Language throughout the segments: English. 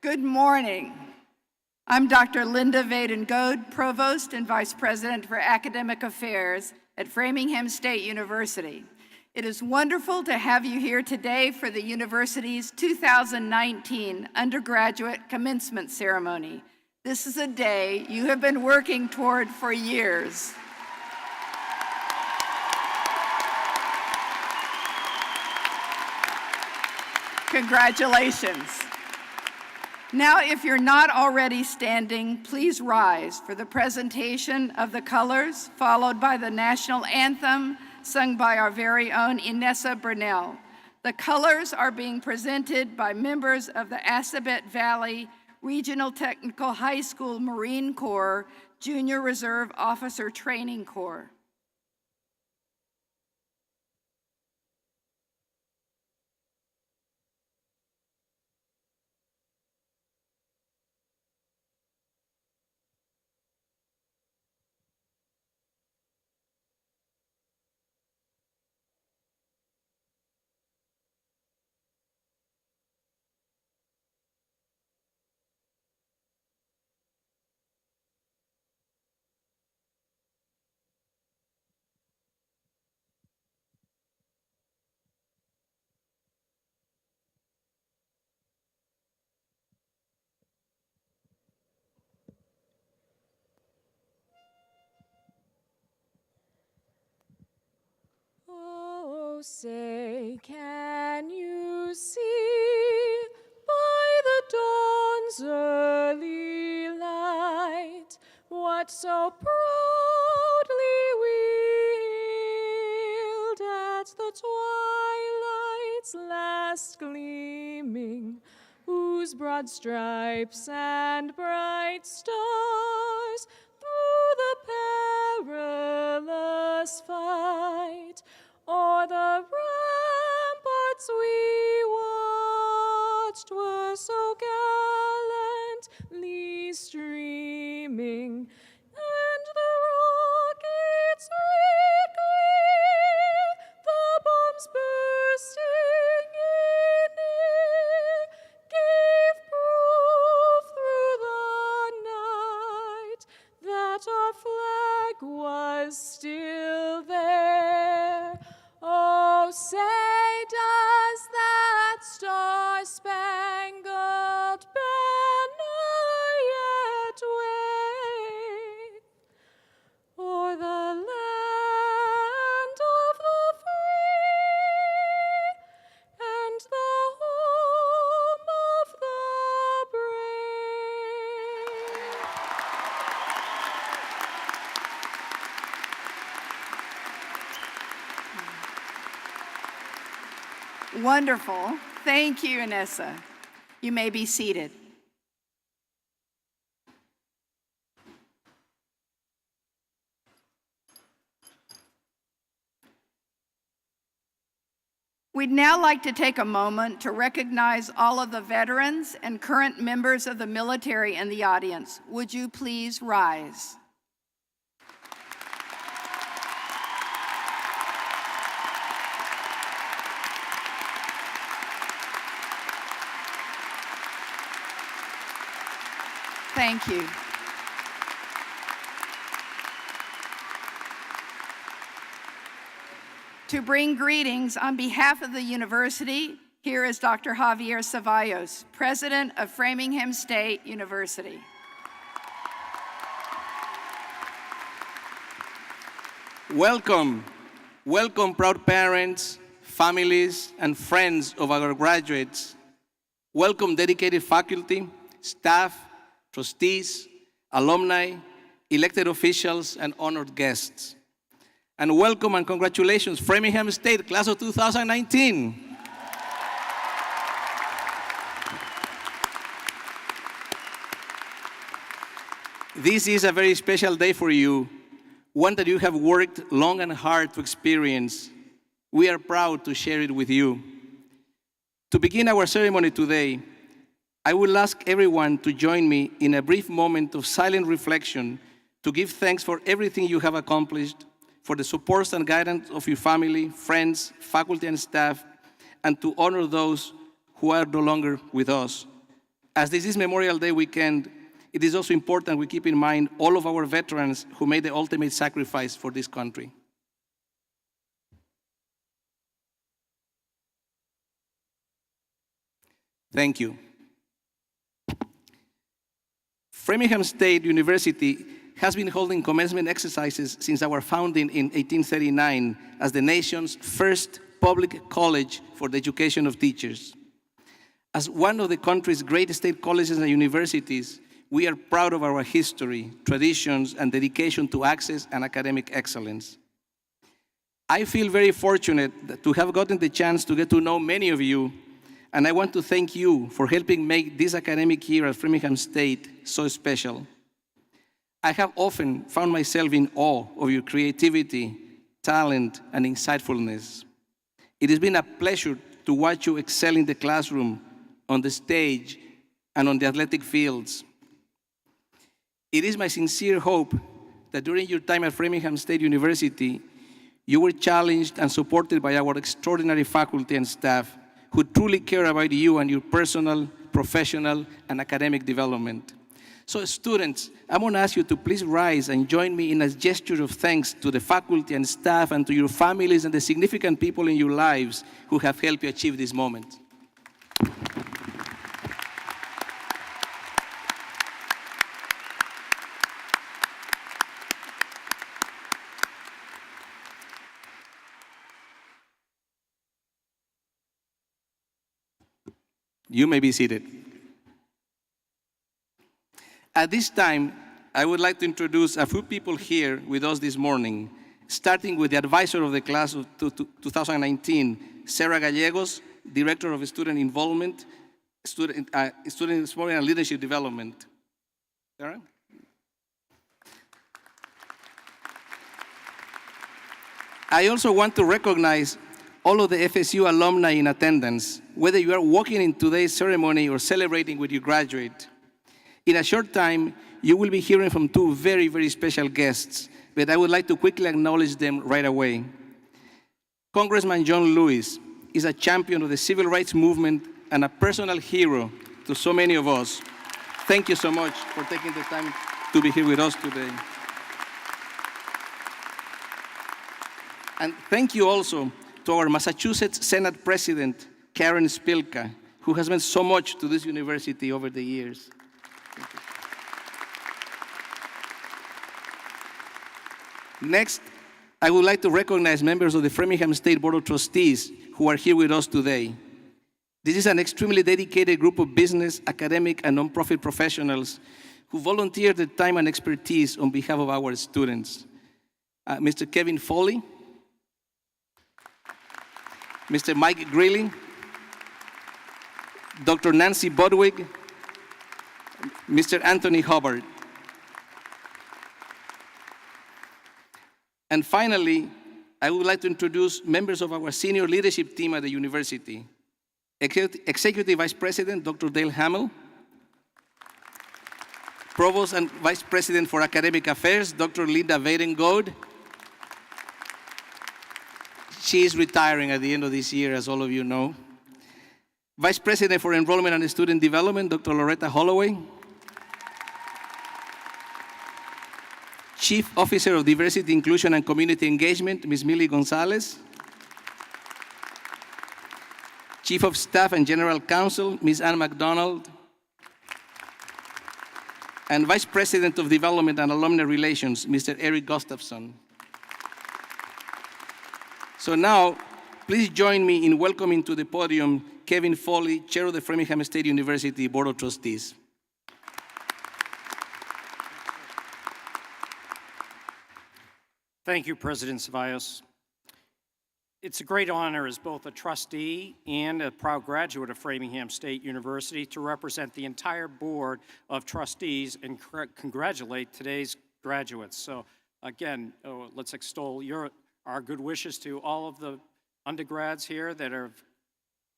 Good morning. I'm Dr. Linda Vaden-Goad, Provost and Vice President for Academic Affairs at Framingham State University. It is wonderful to have you here today for the university's 2019 Undergraduate Commencement Ceremony. This is a day you have been working toward for years. Congratulations. Now, if you're not already standing, please rise for the presentation of the colors, followed by the national anthem sung by our very own Inessa Burnell. The colors are being presented by members of the Assabet Valley Regional Technical High School Marine Corps Junior Reserve Officer Training Corps. Oh, say, can you see by the dawn's early light what so proudly wheeled at the twilight's last gleaming, whose broad stripes and bright stars through the perilous fight o'er the ramparts we watched were so gallantly streaming, and the rockets red glare, the bombs bursting in air, gave proof through the night that our flag was still there. Oh, say, does that star-spangled banner yet wave o'er the land of the free and the home of the brave? Wonderful. Thank you, Inessa. You may be seated. We'd now like to take a moment to recognize all of the veterans and current members of the military in the audience. Would you please rise? Thank you. To bring greetings on behalf of the university, here is Dr. Javier Ceballos, President of Framingham State University. Welcome, welcome proud parents, families, and friends of our graduates. Welcome dedicated faculty, staff, trustees, alumni, elected officials, and honored guests. And welcome and congratulations, Framingham State, class of 2019. This is a very special day for you, one that you have worked long and hard to experience. We are proud to share it with you. To begin our ceremony today, I will ask everyone to join me in a brief moment of silent reflection to give thanks for everything you have accomplished, for the support and guidance of your family, friends, faculty, and staff, and to honor those who are no longer with us. As this is Memorial Day weekend, it is also important we keep in mind all of our veterans who made the ultimate sacrifice for this country. Thank you. Framingham State University has been holding commencement exercises since our founding in 1839 as the nation's first public college for the education of teachers. As one of the country's great state colleges and universities, we are proud of our history, traditions, and dedication to access and academic excellence. I feel very fortunate to have gotten the chance to get to know many of you, and I want to thank you for helping make this academic year at Framingham State so special. I have often found myself in awe of your creativity, talent, and insightfulness. It has been a pleasure to watch you excel in the classroom, on the stage, and on the athletic fields. It is my sincere hope that during your time at Framingham State University, you were challenged and supported by our extraordinary faculty and staff who truly care about you and your personal, professional, and academic development. So students, I'm going to ask you to please rise and join me in a gesture of thanks to the faculty and staff and to your families and the significant people in your lives who have helped you achieve this moment. You may be seated. At this time, I would like to introduce a few people here with us this morning, starting with the advisor of the class of 2019, Sarah Gallegos, Director of Student Involvement, Student Involvement and Leadership Development. Sarah? I also want to recognize all of the FSU alumni in attendance, whether you are walking in today's ceremony or celebrating with your graduate. In a short time, you will be hearing from two very, very special guests, but I would like to quickly acknowledge them right away. Congressman John Lewis is a champion of the civil rights movement and a personal hero to so many of us. Thank you so much for taking the time to be here with us today. And thank you also to our Massachusetts Senate President, Karen Spilka, who has meant so much to this university over the years. Next, I would like to recognize members of the Framingham State Board of Trustees who are here with us today. This is an extremely dedicated group of business, academic, and nonprofit professionals who volunteer their time and expertise on behalf of our students. Mr. Kevin Foley, Mr. Mike Greeley, Dr. Nancy Bodwig, Mr. Anthony Hubbard. And finally, I would like to introduce members of our senior leadership team at the university. Executive Vice President, Dr. Dale Hamill. Provost and Vice President for Academic Affairs, Dr. Linda Vaden-Goad. She is retiring at the end of this year, as all of you know. Vice President for Enrollment and Student Development, Dr. Loretta Holloway. Chief Officer of Diversity, Inclusion, and Community Engagement, Ms. Millie Gonzalez. Chief of Staff and General Counsel, Ms. Ann McDonald. And Vice President of Development and Alumni Relations, Mr. Eric Gustafson. So now, please join me in welcoming to the podium Kevin Foley, Chair of the Framingham State University Board of Trustees. Thank you, President Ceballos. It's a great honor as both a trustee and a proud graduate of Framingham State University to represent the entire board of trustees and congratulate today's graduates. So again, let's extol our good wishes to all of the undergrads here that have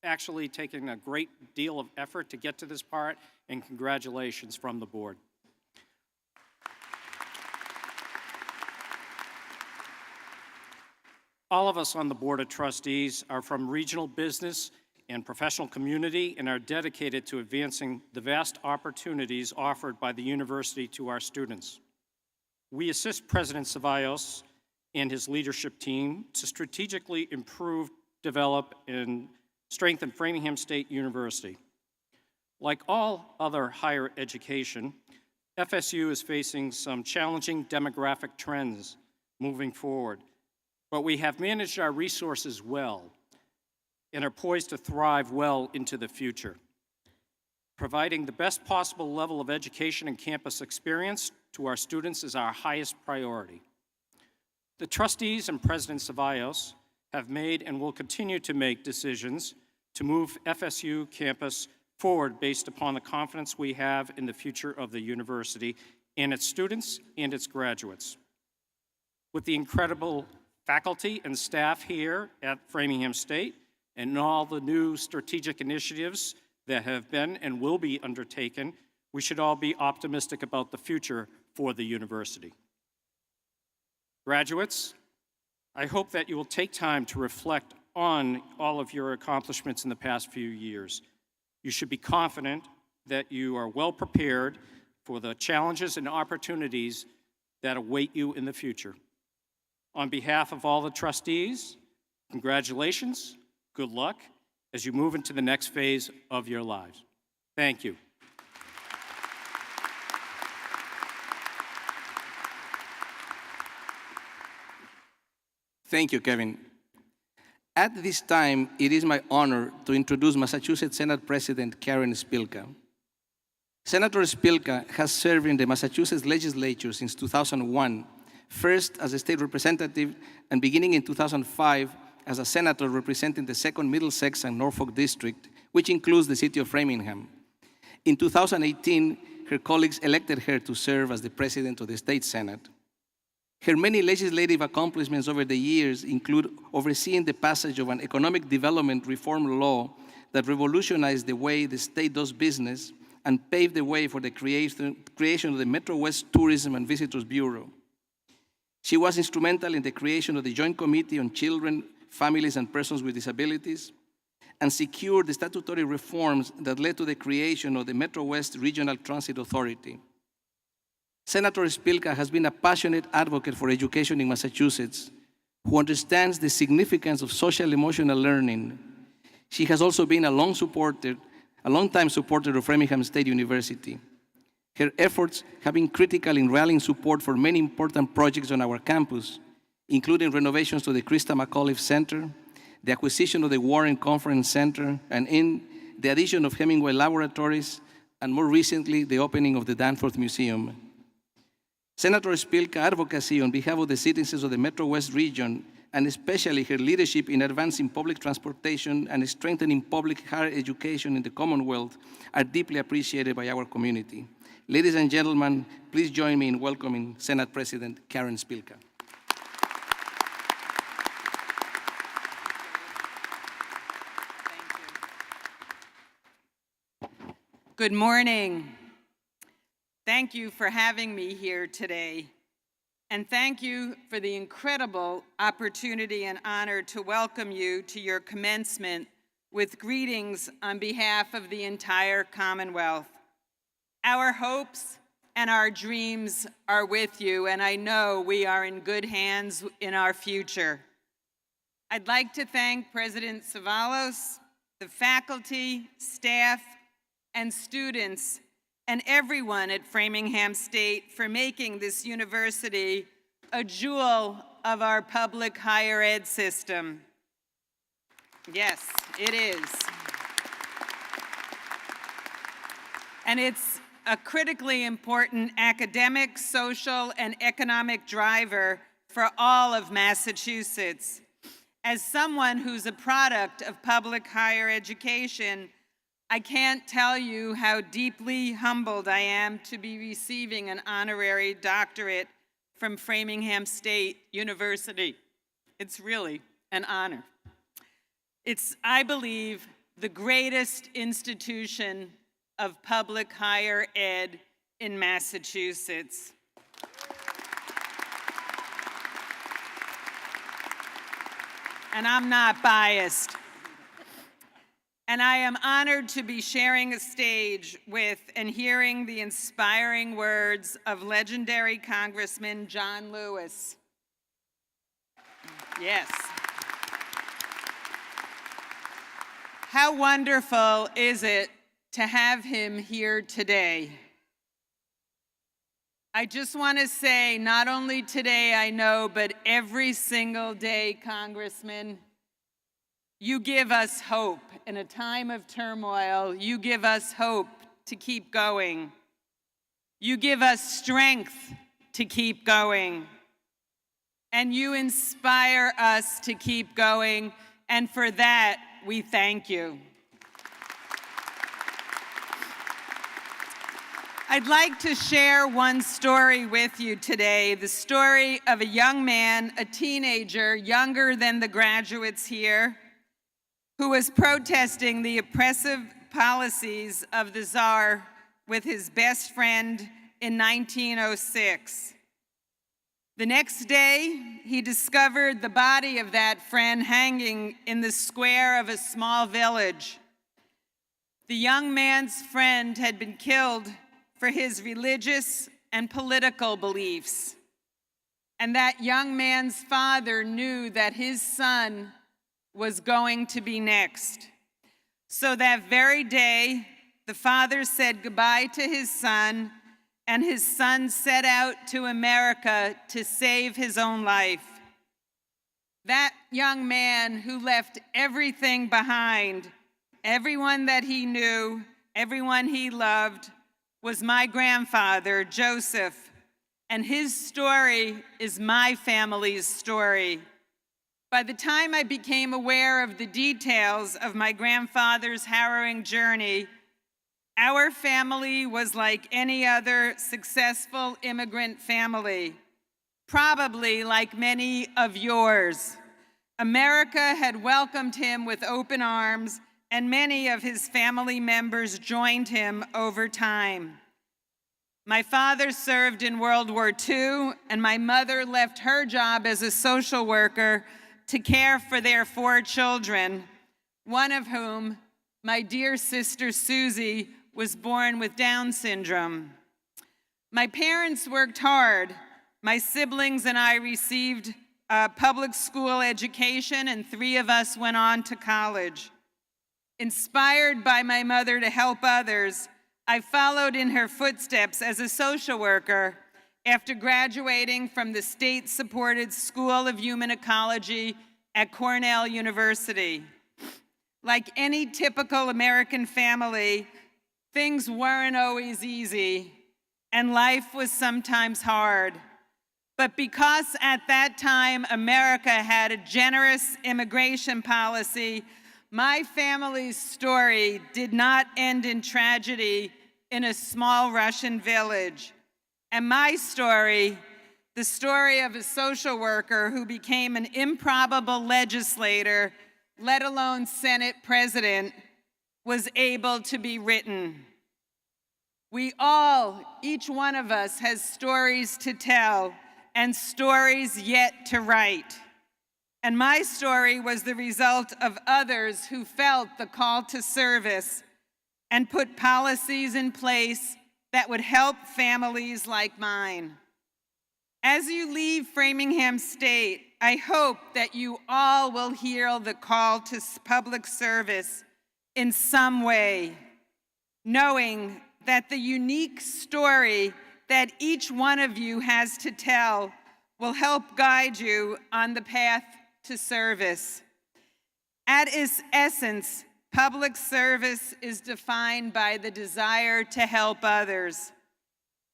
actually taken a great deal of effort to get to this part, and congratulations from the board. All of us on the Board of Trustees are from regional business and professional community and are dedicated to advancing the vast opportunities offered by the university to our students. We assist President Ceballos and his leadership team to strategically improve, develop, and strengthen Framingham State University. Like all other higher education, FSU is facing some challenging demographic trends moving forward, but we have managed our resources well and are poised to thrive well into the future. Providing the best possible level of education and campus experience to our students is our highest priority. The trustees and President Ceballos have made and will continue to make decisions to move FSU campus forward based upon the confidence we have in the future of the university and its students and its graduates. With the incredible faculty and staff here at Framingham State and all the new strategic initiatives that have been and will be undertaken, we should all be optimistic about the future for the university. Graduates, I hope that you will take time to reflect on all of your accomplishments in the past few years. You should be confident that you are well prepared for the challenges and opportunities that await you in the future. On behalf of all the trustees, congratulations, good luck, as you move into the next phase of your lives. Thank you. Thank you, Kevin. At this time, it is my honor to introduce Massachusetts Senate President Karen Spilka. Senator Spilka has served in the Massachusetts legislature since 2001, first as a state representative and beginning in 2005 as a senator representing the 2nd Middlesex and Norfolk District, which includes the city of Framingham. In 2018, her colleagues elected her to serve as the president of the state senate. Her many legislative accomplishments over the years include overseeing the passage of an economic development reform law that revolutionized the way the state does business and paved the way for the creation of the Metro West Tourism and Visitors Bureau. She was instrumental in the creation of the Joint Committee on Children, Families, and Persons with Disabilities, and secured the statutory reforms that led to the creation of the Metro West Regional Transit Authority. Senator Spilka has been a passionate advocate for education in Massachusetts, who understands the significance of social-emotional learning. She has also been a long-time supporter of Framingham State University. Her efforts have been critical in rallying support for many important projects on our campus, including renovations to the Krista McAuliffe Center, the acquisition of the Warren Conference Center, and in the addition of Hemingway Laboratories, and more recently, the opening of the Danforth Museum. Senator Spilka advocacy on behalf of the citizens of the Metro West region, and especially her leadership in advancing public transportation and strengthening public higher education in the Commonwealth, are deeply appreciated by our community. Ladies and gentlemen, please join me in welcoming Senate President Karen Spilka. Good morning. Thank you for having me here today. And thank you for the incredible opportunity and honor to welcome you to your commencement with greetings on behalf of the entire Commonwealth. Our hopes and our dreams are with you, and I know we are in good hands in our future. I'd like to thank President Ceballos, the faculty, staff, and students, and everyone at Framingham State for making this university a jewel of our public higher ed system. Yes, it is. And it's a critically important academic, social, and economic driver for all of Massachusetts. As someone who's a product of public higher education, I can't tell you how deeply humbled I am to be receiving an honorary doctorate from Framingham State University. It's really an honor. It's, I believe, the greatest institution of public higher ed in Massachusetts. And I'm not biased. and I am honored to be sharing a stage with and hearing the inspiring words of legendary Congressman John Lewis. Yes. How wonderful is it to have him here today? I just want to say, not only today I know, but every single day, Congressman, you give us hope. In a time of turmoil, you give us hope to keep going. You give us strength to keep going. And you inspire us to keep going, and for that, we thank you. I'd like to share one story with you today, the story of a young man, a teenager, younger than the graduates here, who was protesting the oppressive policies of the Tsar with his best friend in 1906. The next day, he discovered the body of that friend hanging in the square of a small village. The young man's friend had been killed for his religious and political beliefs. And that young man's father knew that his son was going to be next. So that very day, the father said goodbye to his son, and his son set out to America to save his own life. That young man who left everything behind, everyone that he knew, everyone he loved, was my grandfather, Joseph, and his story is my family's story. By the time I became aware of the details of my grandfather's harrowing journey, our family was like any other successful immigrant family, probably like many of yours. America had welcomed him with open arms, and many of his family members joined him over time. My father served in World War II, and my mother left her job as a social worker to care for their 4 children, one of whom, my dear sister Susie, was born with Down syndrome. My parents worked hard. My siblings and I received a public school education, and 3 of us went on to college. Inspired by my mother to help others, I followed in her footsteps as a social worker after graduating from the state-supported School of Human Ecology at Cornell University. Like any typical American family, things weren't always easy, and life was sometimes hard. But because at that time America had a generous immigration policy, my family's story did not end in tragedy in a small Russian village. And my story, the story of a social worker who became an improbable legislator, let alone Senate president, was able to be written. We all, each one of us, has stories to tell and stories yet to write. And my story was the result of others who felt the call to service and put policies in place that would help families like mine. As you leave Framingham State, I hope that you all will hear the call to public service in some way, knowing that the unique story that each one of you has to tell will help guide you on the path to service. At its essence, public service is defined by the desire to help others.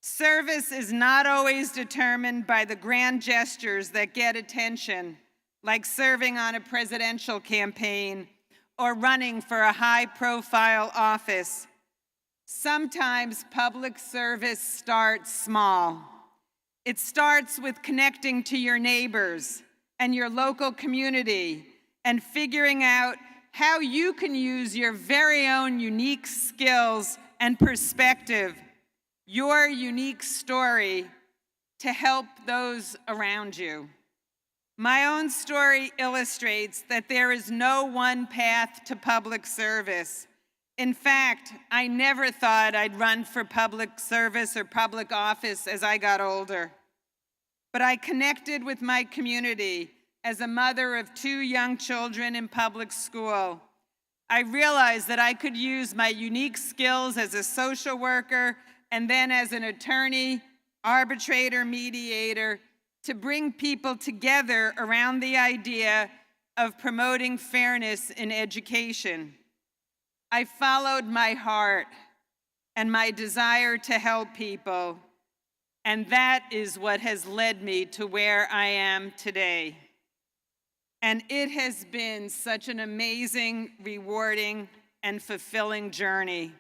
Service is not always determined by the grand gestures that get attention, like serving on a presidential campaign or running for a high-profile office. Sometimes public service starts small. It starts with connecting to your neighbors and your local community and figuring out how you can use your very own unique skills and perspective, your unique story, to help those around you. My own story illustrates that there is no one path to public service. In fact, I never thought I'd run for public service or public office as I got older. But I connected with my community as a mother of 2 young children in public school. I realized that I could use my unique skills as a social worker and then as an attorney, arbitrator, mediator, to bring people together around the idea of promoting fairness in education. I followed my heart and my desire to help people, and that is what has led me to where I am today. And it has been such an amazing, rewarding, and fulfilling journey.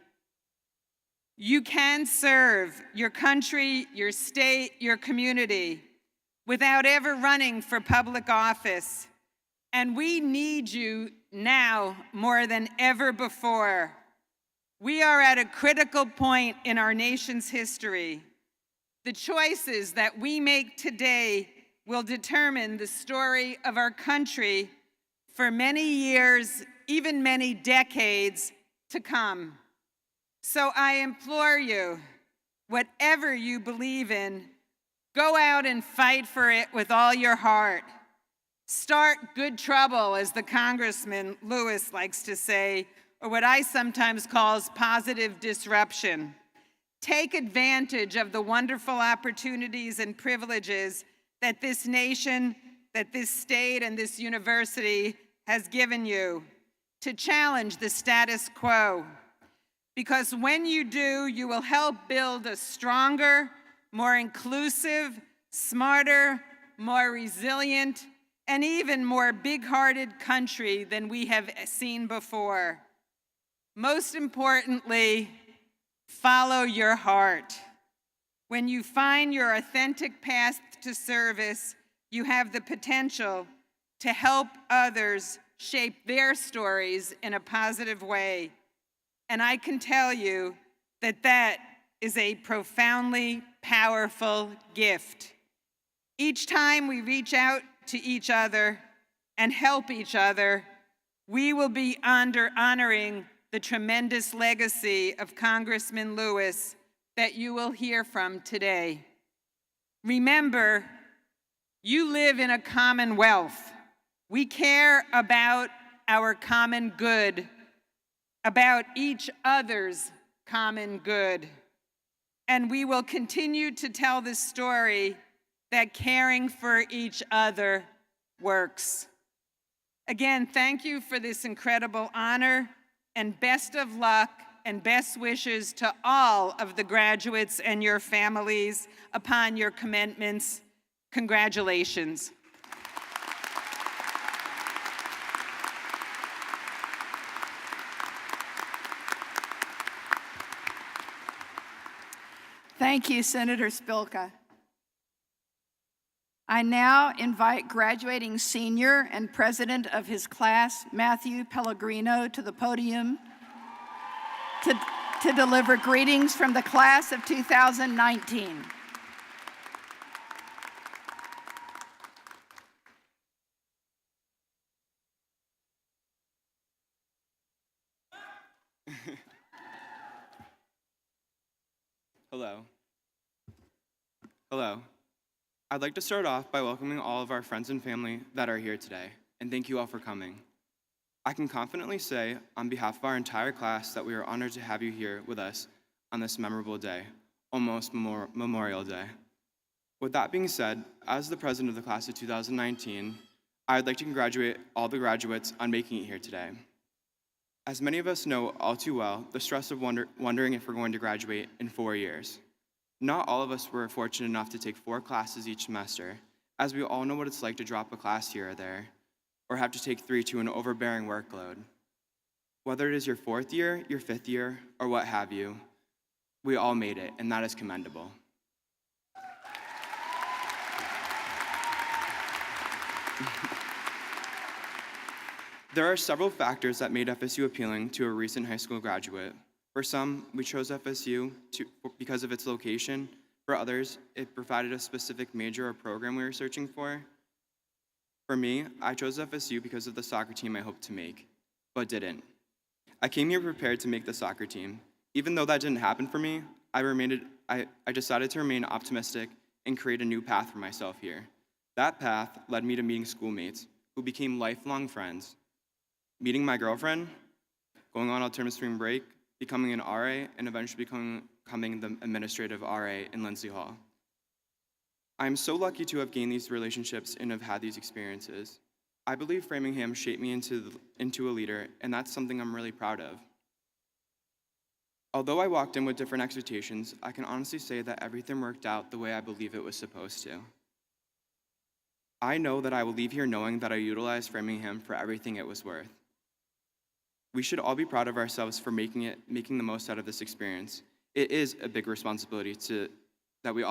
You can serve your country, your state, your community without ever running for public office. And we need you now more than ever before. We are at a critical point in our nation's history. The choices that we make today will determine the story of our country for many years, even many decades to come. So I implore you, whatever you believe in, go out and fight for it with all your heart. Start good trouble, as the Congressman Lewis likes to say, or what I sometimes call positive disruption. Take advantage of the wonderful opportunities and privileges that this nation, that this state, and this university has given you to challenge the status quo. Because when you do, you will help build a stronger, more inclusive, smarter, more resilient, and even more big-hearted country than we have seen before. Most importantly, follow your heart. When you find your authentic path to service, you have the potential to help others shape their stories in a positive way. And I can tell you that that is a profoundly powerful gift. Each time we reach out to each other and help each other, we will be honoring the tremendous legacy of Congressman Lewis that you will hear from today. Remember, you live in a commonwealth. We care about our common good, about each other's common good. And we will continue to tell the story that caring for each other works. Again, thank you for this incredible honor, and best of luck and best wishes to all of the graduates and your families upon your commencements. Congratulations. Thank you, Senator Spilka. I now invite graduating senior and president of his class, Matthew Pellegrino, to the podium to deliver greetings from the class of 2019. Hello. Hello. I'd like to start off by welcoming all of our friends and family that are here today, and thank you all for coming. I can confidently say, on behalf of our entire class, that we are honored to have you here with us on this memorable day, almost Memorial Day. With that being said, as the president of the class of 2019, I would like to congratulate all the graduates on making it here today. As many of us know all too well, the stress of wondering if we're going to graduate in 4 years. Not all of us were fortunate enough to take 4 classes each semester, as we all know what it's like to drop a class here or there, or have to take 3 to an overbearing workload. Whether it is your 4th year, your 5th year, or what have you, we all made it, and that is commendable. There are several factors that made FSU appealing to a recent high school graduate. For some, we chose FSU because of its location. For others, it provided a specific major or program we were searching for. For me, I chose FSU because of the soccer team I hoped to make, but didn't. I came here prepared to make the soccer team. Even though that didn't happen for me, I decided to remain optimistic and create a new path for myself here. That path led me to meeting schoolmates who became lifelong friends, meeting my girlfriend, going on alternative spring break, becoming an RA, and eventually becoming the administrative RA in Lindsay Hall. I am so lucky to have gained these relationships and have had these experiences. I believe Framingham shaped me into a leader, and that's something I'm really proud of. Although I walked in with different expectations, I can honestly say that everything worked out the way I believe it was supposed to. I know that I will leave here knowing that I utilized Framingham for everything it was worth. We should all be proud of ourselves for making the most out of this experience. It is a big responsibility that we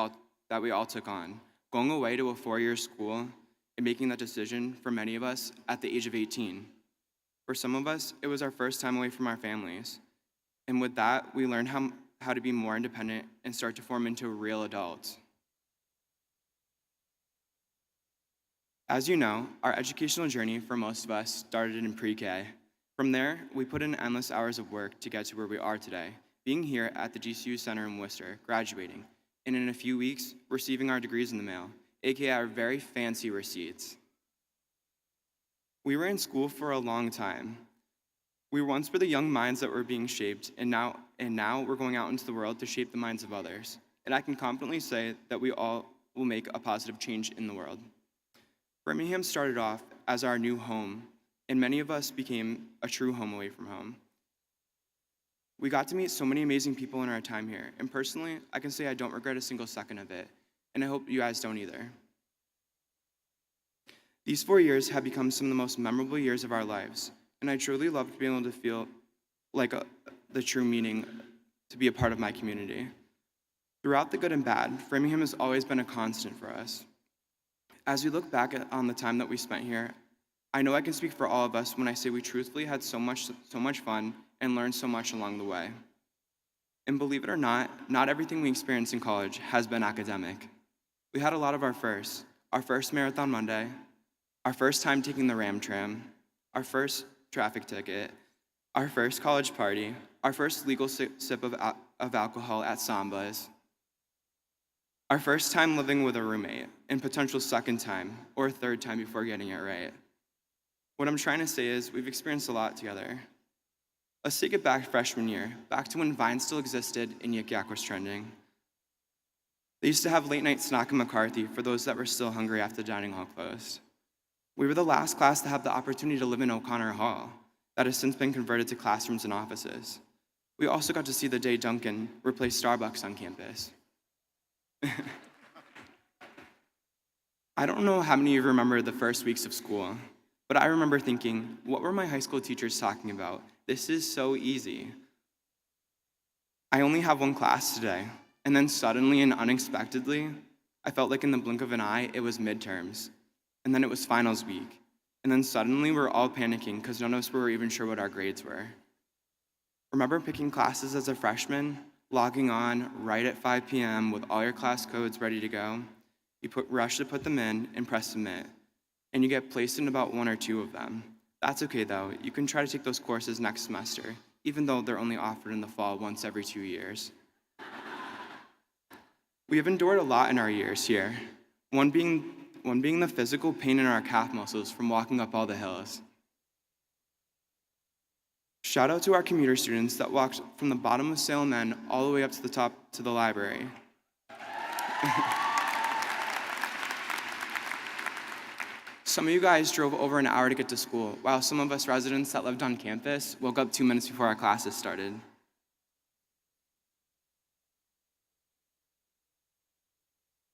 all took on. Going away to a 4-year school and making that decision for many of us at the age of 18. For some of us, it was our first time away from our families. And with that, we learned how to be more independent and start to form into real adults. As you know, our educational journey for most of us started in pre-K. From there, we put in endless hours of work to get to where we are today, being here at the GCU Center in Worcester, graduating, and in a few weeks, receiving our degrees in the mail, aka our very fancy receipts. We were in school for a long time. We once were the young minds that were being shaped, and now we're going out into the world to shape the minds of others. And I can confidently say that we all will make a positive change in the world. Framingham started off as our new home, and many of us became a true home away from home. We got to meet so many amazing people in our time here, and personally, I can say I don't regret a single second of it, and I hope you guys don't either. These 4 years have become some of the most memorable years of our lives, and I truly loved being able to feel like the true meaning to be a part of my community. Throughout the good and bad, Framingham has always been a constant for us. As we look back on the time that we spent here, I know I can speak for all of us when I say we truthfully had so much fun and learned so much along the way. And believe it or not everything we experienced in college has been academic. We had a lot of our firsts. Our first Marathon Monday, our first time taking the Ram Tram, our first traffic ticket, our first college party, our first legal sip of alcohol at Samba's, our first time living with a roommate, and potential second time or third time before getting it right. What I'm trying to say is we've experienced a lot together. Let's take it back freshman year, back to when Vine still existed and Yik Yak was trending. They used to have late night snack in McCarthy for those that were still hungry after the dining hall closed. We were the last class to have the opportunity to live in O'Connor Hall that has since been converted to classrooms and offices. We also got to see the day Dunkin' replaced Starbucks on campus. I don't know how many of you remember the first weeks of school, but I remember thinking, what were my high school teachers talking about? This is so easy. I only have one class today, and then suddenly and unexpectedly, I felt like in the blink of an eye, it was midterms. And then it was finals week. And then suddenly we're all panicking because none of us were even sure what our grades were. Remember picking classes as a freshman, logging on right at 5 p.m. with all your class codes ready to go? You rush to put them in and press submit. And you get placed in about 1 or 2 of them. That's okay though. You can try to take those courses next semester, even though they're only offered in the fall once every 2 years. We have endured a lot in our years here. One being the physical pain in our calf muscles from walking up all the hills. Shout out to our commuter students that walked from the bottom of Salem End all the way up to the top to the library. Some of you guys drove over an hour to get to school, while some of us residents that lived on campus woke up 2 minutes before our classes started.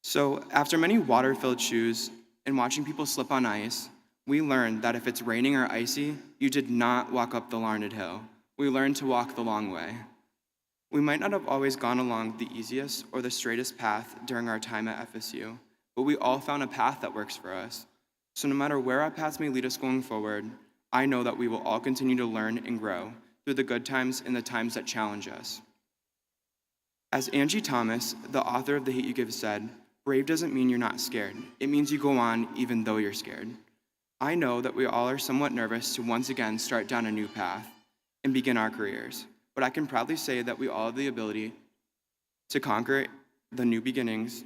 So after many water-filled shoes and watching people slip on ice, we learned that if it's raining or icy, you did not walk up the Larned Hill. We learned to walk the long way. We might not have always gone along the easiest or the straightest path during our time at FSU, but we all found a path that works for us. So no matter where our paths may lead us going forward, I know that we will all continue to learn and grow through the good times and the times that challenge us. As Angie Thomas, the author of The Hate U Give, said, brave doesn't mean you're not scared. It means you go on even though you're scared. I know that we all are somewhat nervous to once again start down a new path and begin our careers, but I can proudly say that we all have the ability to conquer the new beginnings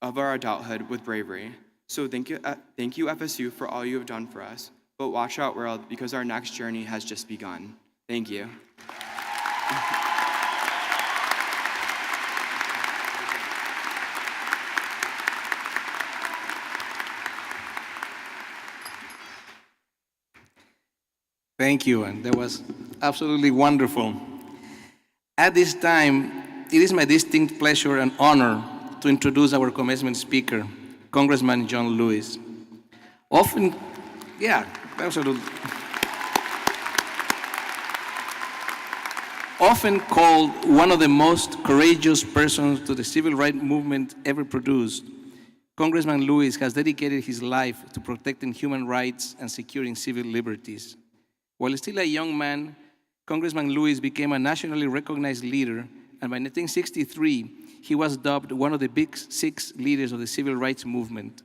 of our adulthood with bravery. So thank you, FSU, for all you have done for us. But watch out, world, because our next journey has just begun. Thank you. Thank you, and that was absolutely wonderful. At this time, it is my distinct pleasure and honor to introduce our commencement speaker, Congressman John Lewis. Often called one of the most courageous persons to the civil rights movement ever produced, Congressman Lewis has dedicated his life to protecting human rights and securing civil liberties. While still a young man, Congressman Lewis became a nationally recognized leader, and by 1963, he was dubbed one of the Big Six leaders of the civil rights movement.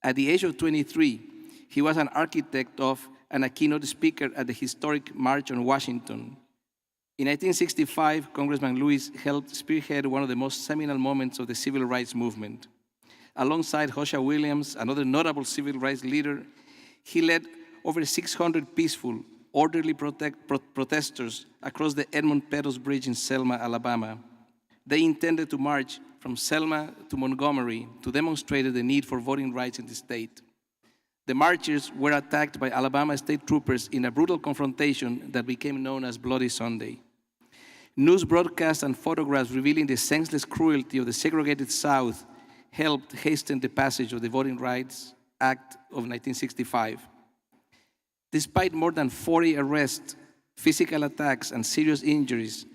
At the age of 23, he was an architect of and a keynote speaker at the historic March on Washington. In 1965, Congressman Lewis helped spearhead one of the most seminal moments of the civil rights movement. Alongside Hosea Williams, another notable civil rights leader, he led over 600 peaceful, orderly protesters across the Edmund Pettus Bridge in Selma, Alabama. They intended to march from Selma to Montgomery to demonstrate the need for voting rights in the state. The marchers were attacked by Alabama state troopers in a brutal confrontation that became known as Bloody Sunday. News broadcasts and photographs revealing the senseless cruelty of the segregated South helped hasten the passage of the Voting Rights Act of 1965. Despite more than 40 arrests, physical attacks, and serious injuries,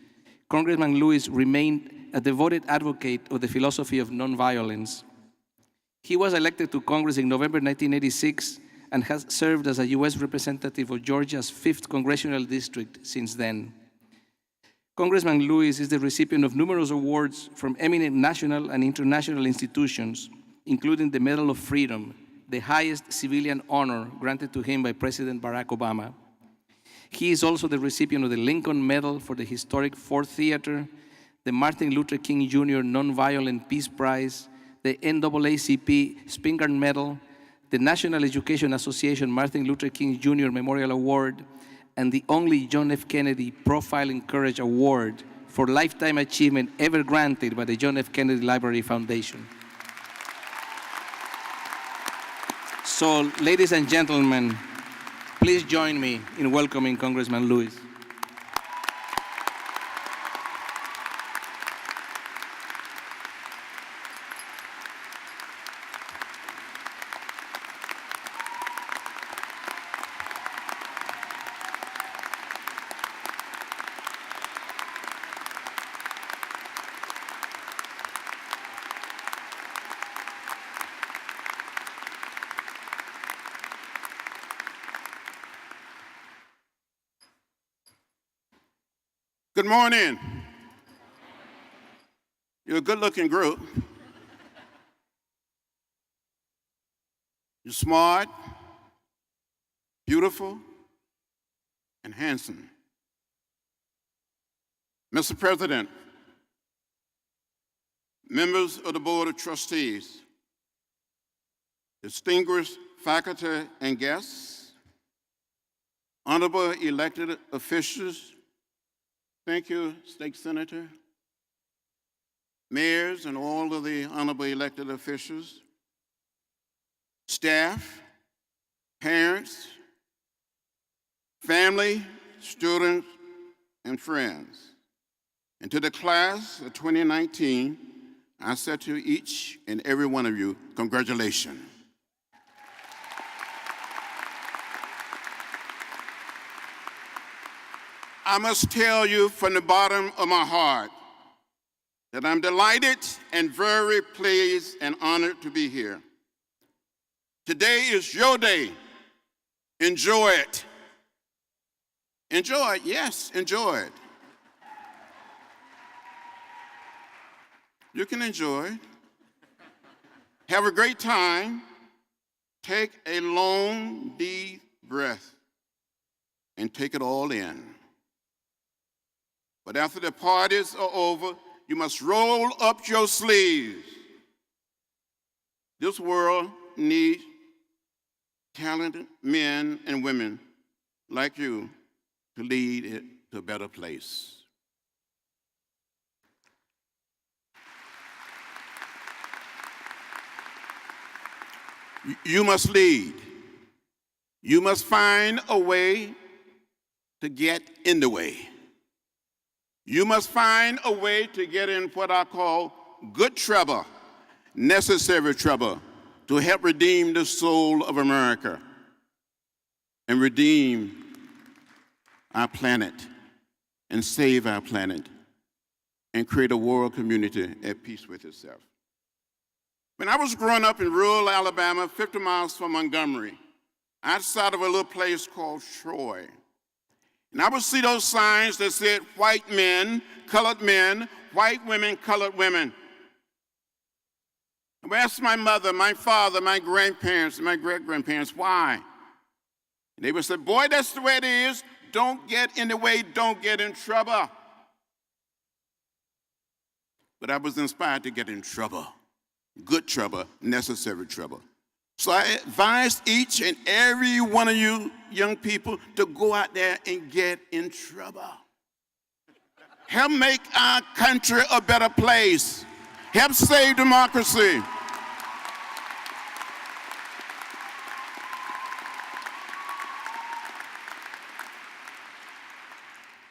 Congressman Lewis remained a devoted advocate of the philosophy of nonviolence. He was elected to Congress in November 1986 and has served as a U.S. representative of Georgia's 5th Congressional District since then. Congressman Lewis is the recipient of numerous awards from eminent national and international institutions, including the Medal of Freedom, the highest civilian honor granted to him by President Barack Obama. He is also the recipient of the Lincoln Medal for the historic Ford Theater, the Martin Luther King Jr. Nonviolent Peace Prize, the NAACP Spingarn Medal, the National Education Association Martin Luther King Jr. Memorial Award, and the only John F. Kennedy Profile in Courage Award for lifetime achievement ever granted by the John F. Kennedy Library Foundation. So, ladies and gentlemen, please join me in welcoming Congressman Lewis. Good morning. You're a good-looking group. You're smart, beautiful, and handsome. Mr. President, members of the Board of Trustees, distinguished faculty and guests, honorable elected officials, thank you, State Senator, mayors, and all of the honorable elected officials, staff, parents, family, students, and friends. And to the class of 2019, I say to each and every one of you, congratulations. I must tell you from the bottom of my heart that I'm delighted and very pleased and honored to be here. Today is your day. Enjoy it. Enjoy it, yes, enjoy it. You can enjoy it. Have a great time. Take a long, deep breath and take it all in. But after the parties are over, you must roll up your sleeves. This world needs talented men and women like you to lead it to a better place. You must lead. You must find a way to get in the way. You must find a way to get in what I call good trouble, necessary trouble, to help redeem the soul of America and redeem our planet and save our planet and create a world community at peace with itself. When I was growing up in rural Alabama, 50 miles from Montgomery, outside of a little place called Troy, and I would see those signs that said white men, white women, colored women. I would ask my mother, my father, my grandparents, and my great-grandparents, why? And they would say, boy, that's the way it is. Don't get in the way, don't get in trouble. But I was inspired to get in trouble. Good trouble, necessary trouble. So I advise each and every one of you young people to go out there and get in trouble. Help make our country a better place. Help save democracy.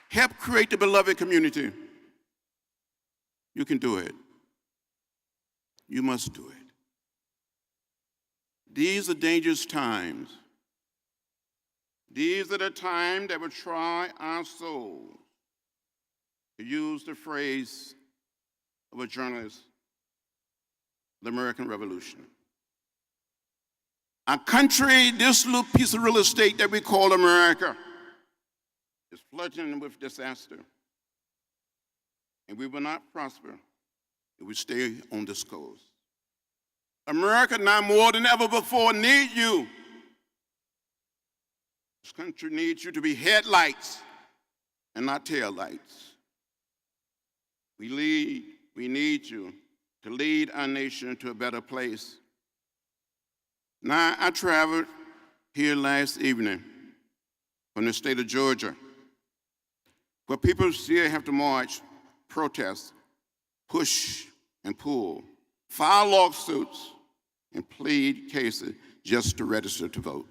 Help create the beloved community. You can do it. You must do it. These are dangerous times. These are the times that will try our souls, to use the phrase of a journalist, the American Revolution. Our country, this little piece of real estate that we call America, is flooding with disaster. And we will not prosper if we stay on this course. America, now more than ever before, needs you. This country needs you to be headlights and not taillights. We need you to lead our nation to a better place. Now, I traveled here last evening from the state of Georgia, where people still have to march, protest, push and pull, file lawsuits, and plead cases just to register to vote.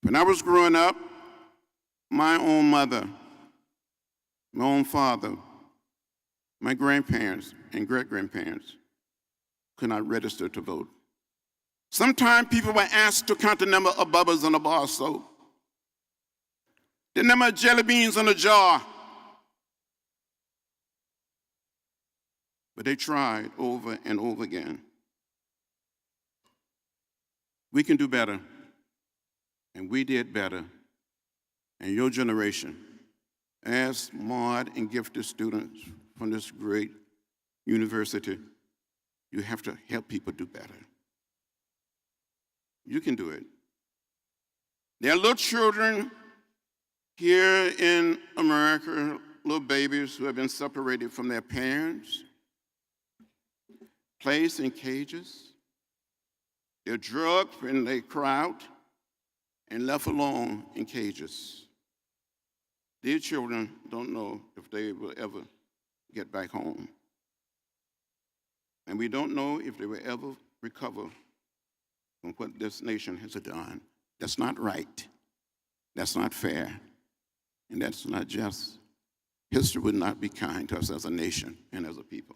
When I was growing up, my own mother, my own father, my grandparents and great-grandparents could not register to vote. Sometimes people were asked to count the number of bubbles in a bar of soap, the number of jelly beans in a jar. But they tried over and over again. We can do better, and we did better. And your generation, as smart and gifted students from this great university, you have to help people do better. You can do it. There are little children here in America, little babies who have been separated from their parents, placed in cages. They're drugged when they cry out and left alone in cages. These children don't know if they will ever get back home. And we don't know if they will ever recover from what this nation has done. That's not right. That's not fair. And that's not just. History would not be kind to us as a nation and as a people.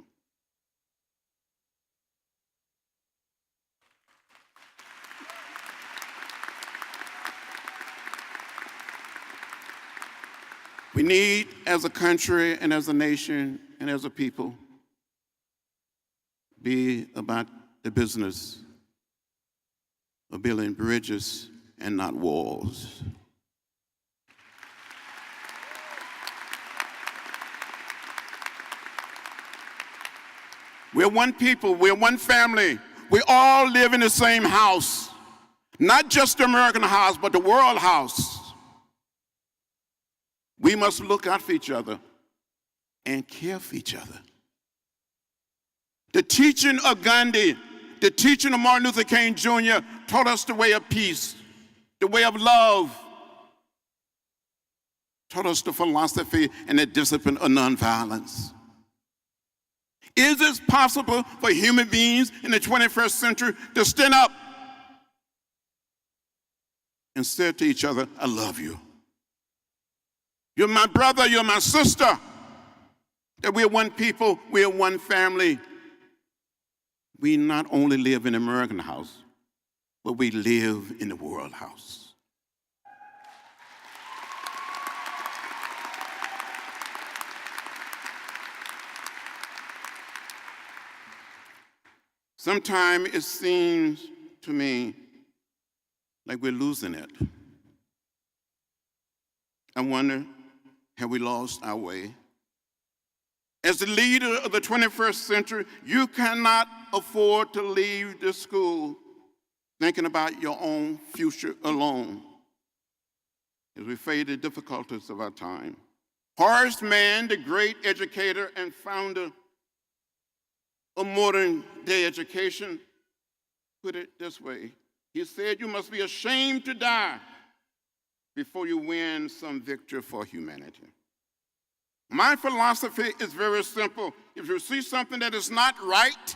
We need, as a country and as a nation and as a people, be about the business of building bridges and not walls. We're one people, we're one family, We all live in the same house. Not just the American house, but the world house. We must look out for each other and care for each other. The teaching of Gandhi, the teaching of Martin Luther King Jr. taught us the way of peace, the way of love, taught us the philosophy and the discipline of nonviolence. Is it possible for human beings in the 21st century to stand up and say to each other, I love you. You're my brother, you're my sister. That we're one people, we're one family. We not only live in the American house, but we live in the world house. Sometimes it seems to me like we're losing it. I wonder, have we lost our way? As the leader of the 21st century, you cannot afford to leave the school thinking about your own future alone as we face the difficulties of our time. Horace Mann, the great educator and founder of modern day education, put it this way. He said, you must be ashamed to die before you win some victory for humanity. My philosophy is very simple. If you see something that is not right,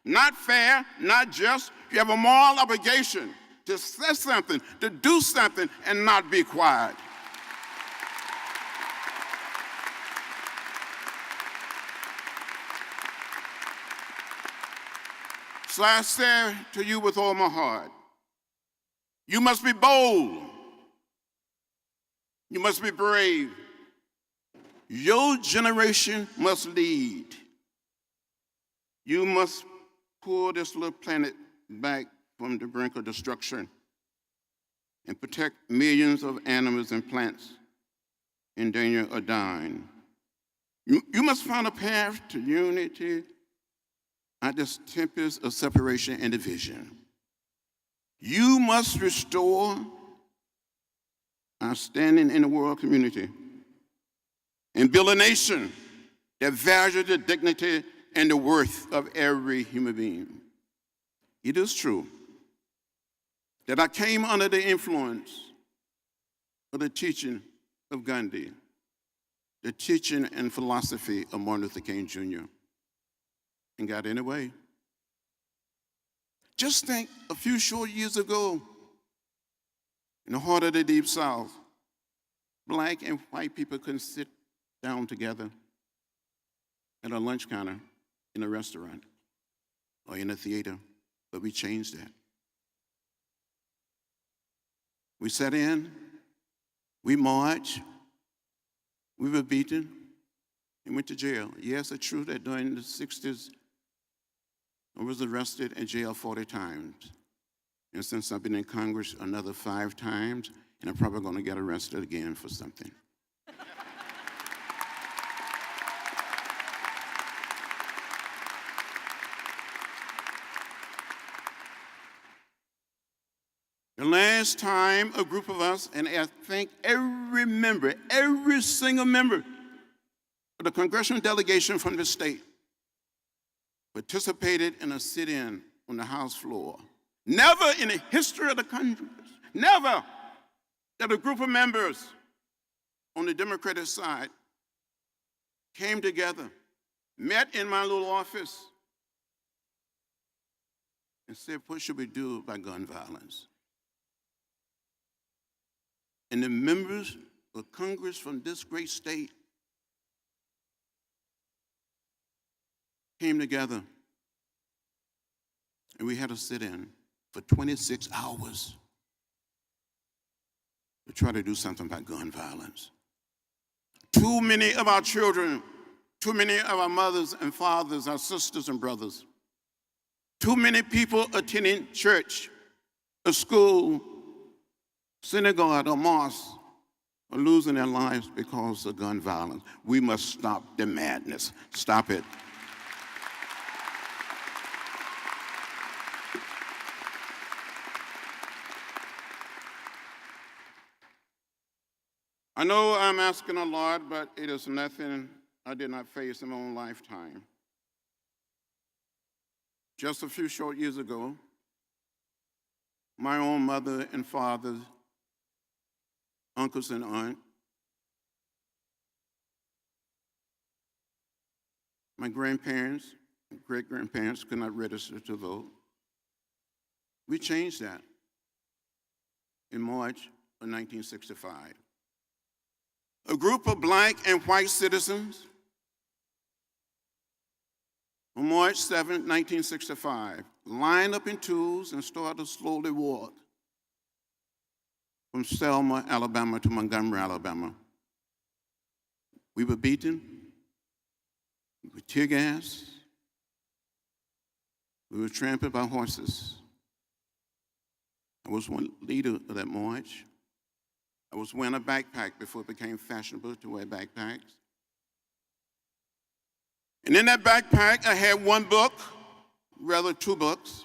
not fair, not just, you have a moral obligation to say something, to do something, and not be quiet. So I say to you with all my heart, you must be bold. You must be brave. Your generation must lead. You must pull this little planet back from the brink of destruction and protect millions of animals and plants in danger of dying. You must find a path to unity at this tempest of separation and division. You must restore our standing in the world community and build a nation that values the dignity and the worth of every human being. It is true that I came under the influence of the teaching of Gandhi, the teaching and philosophy of Martin Luther King Jr., and got in the way. Just think a few short years ago, in the heart of the Deep South, black and white people couldn't sit down together at a lunch counter in a restaurant or in a theater, but we changed that. We sat in, we marched, we were beaten, and went to jail. Yes, it's true that during the 60s, I was arrested and jailed 40 times. And since I've been in Congress another 5 times, and I'm probably going to get arrested again for something. The last time a group of us, and I think every member, every single member of the congressional delegation from the state participated in a sit-in on the House floor. Never in the history of the country, never that a group of members on the Democratic side came together, met in my little office, and said, what should we do about gun violence? And the members of Congress from this great state came together, and we had to sit in for 26 hours to try to do something about gun violence. Too many of our children, too many of our mothers and fathers, our sisters and brothers, too many people attending church, a school, synagogue, or mosque are losing their lives because of gun violence. We must stop the madness. Stop it. I know I'm asking a lot, but it is nothing I did not face in my own lifetime. Just a few short years ago, my own mother and father, uncles and aunt, my grandparents, great-grandparents could not register to vote. We changed that in March of 1965. A group of black and white citizens on March 7, 1965, lined up in twos and started to slowly walk from Selma, Alabama to Montgomery, Alabama. We were beaten with tear gas. We were trampled by horses. I was one leader of that march. I was wearing a backpack before it became fashionable to wear backpacks. And in that backpack, I had one book, rather two books,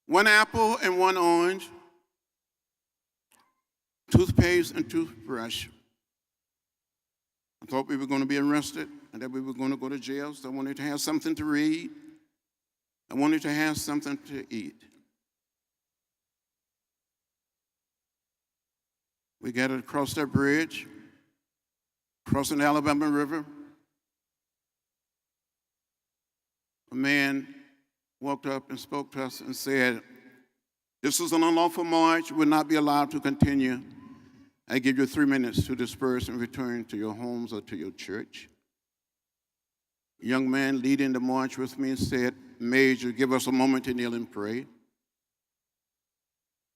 one apple and one orange, toothpaste and toothbrush. I thought we were going to be arrested and that we were going to go to jail, so I wanted to have something to read. I wanted to have something to eat. We gathered across that bridge, crossing the Alabama River. A man walked up and spoke to us and said, "This is an unlawful march, will not be allowed to continue. I give you 3 minutes to disperse and return to your homes or to your church." A young man leading the march with me said, "Major, give us a moment to kneel and pray."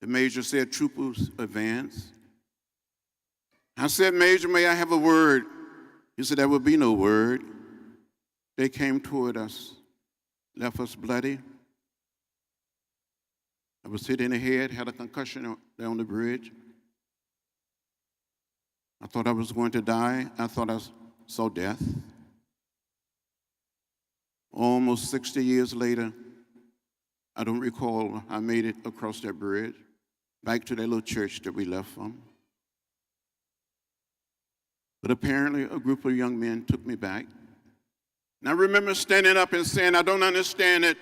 The major said, "Troopers, advance." I said, "Major, may I have a word?" He said, "There will be no word." They came toward us, left us bloody. I was hit in the head, had a concussion down the bridge. I thought I was going to die. I thought I saw death. Almost 60 years later, I don't recall I made it across that bridge, back to that little church that we left from. But apparently a group of young men took me back. And I remember standing up and saying, "I don't understand it,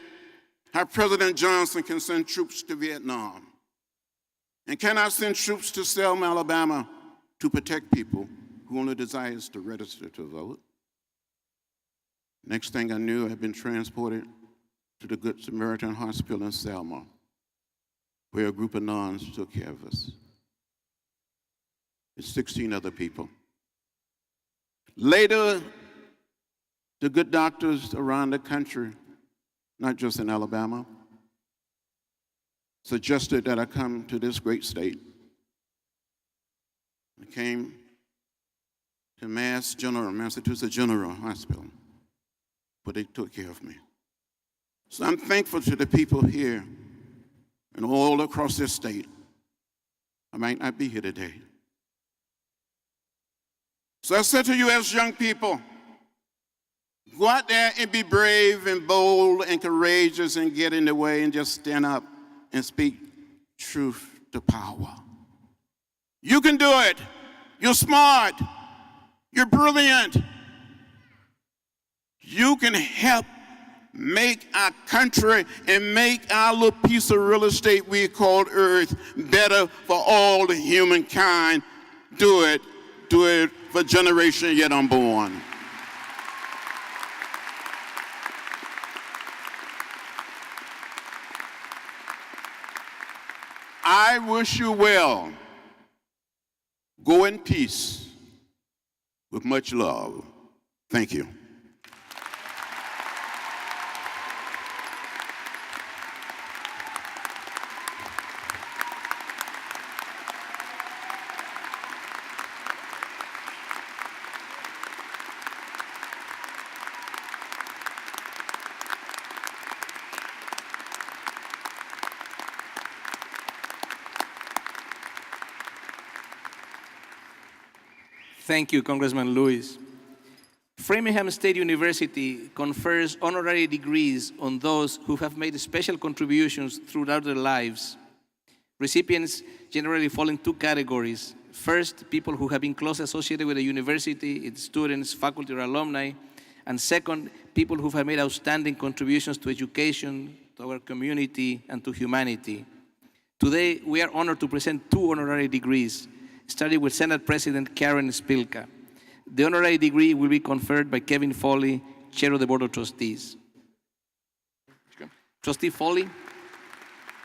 how President Johnson can send troops to Vietnam. And cannot send troops to Selma, Alabama to protect people who only desires to register to vote." Next thing I knew, I had been transported to the Good Samaritan Hospital in Selma, where a group of nuns took care of us. And 16 other people. Later, the good doctors around the country, not just in Alabama, suggested that I come to this great state. I came to Massachusetts General Hospital, but they took care of me. So I'm thankful to the people here and all across this state. I might not be here today. So I said to you as young people, go out there and be brave and bold and courageous and get in the way and just stand up and speak truth to power. You can do it. You're smart. You're brilliant. You can help make our country and make our little piece of real estate we call Earth better for all the humankind. Do it. Do it for generation yet unborn. I wish you well. Go in peace with much love. Thank you. Thank you, Congressman Lewis. Framingham State University confers honorary degrees on those who have made special contributions throughout their lives. Recipients generally fall in two categories: First, people who have been closely associated with the university, its students, faculty, or alumni. And second, people who have made outstanding contributions to education, to our community, and to humanity. Today, we are honored to present 2 honorary degrees, starting with Senate President Karen Spilka. The honorary degree will be conferred by Kevin Foley, Chair of the Board of Trustees. Trustee Foley,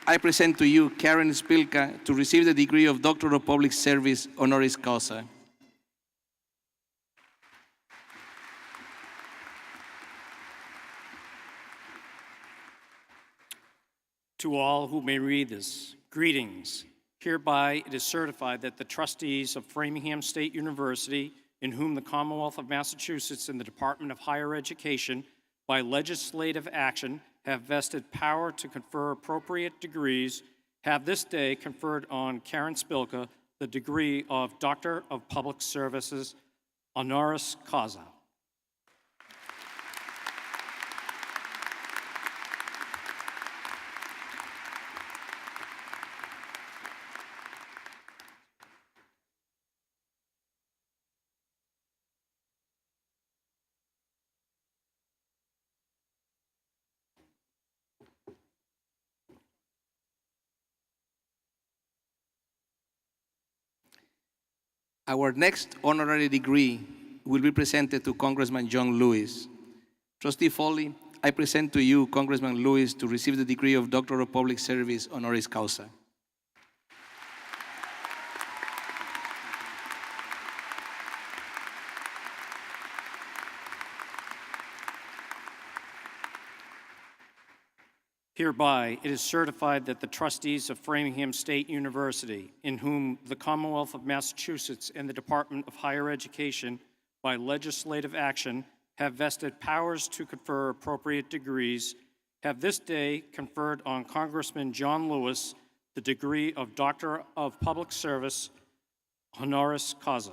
I present to you Karen Spilka to receive the degree of Doctor of Public Service honoris causa. To all who may read this, greetings. Hereby it is certified that the trustees of Framingham State University, in whom the Commonwealth of Massachusetts and the Department of Higher Education, by legislative action, have vested power to confer appropriate degrees, have this day conferred on Karen Spilka the degree of Doctor of Public Services honoris causa. Our next honorary degree will be presented to Congressman John Lewis. Trustee Foley, I present to you Congressman Lewis to receive the degree of Doctor of Public Service honoris causa. Hereby, it is certified that the trustees of Framingham State University, in whom the Commonwealth of Massachusetts and the Department of Higher Education, by legislative action, have vested powers to confer appropriate degrees, have this day conferred on Congressman John Lewis the degree of Doctor of Public Service honoris causa.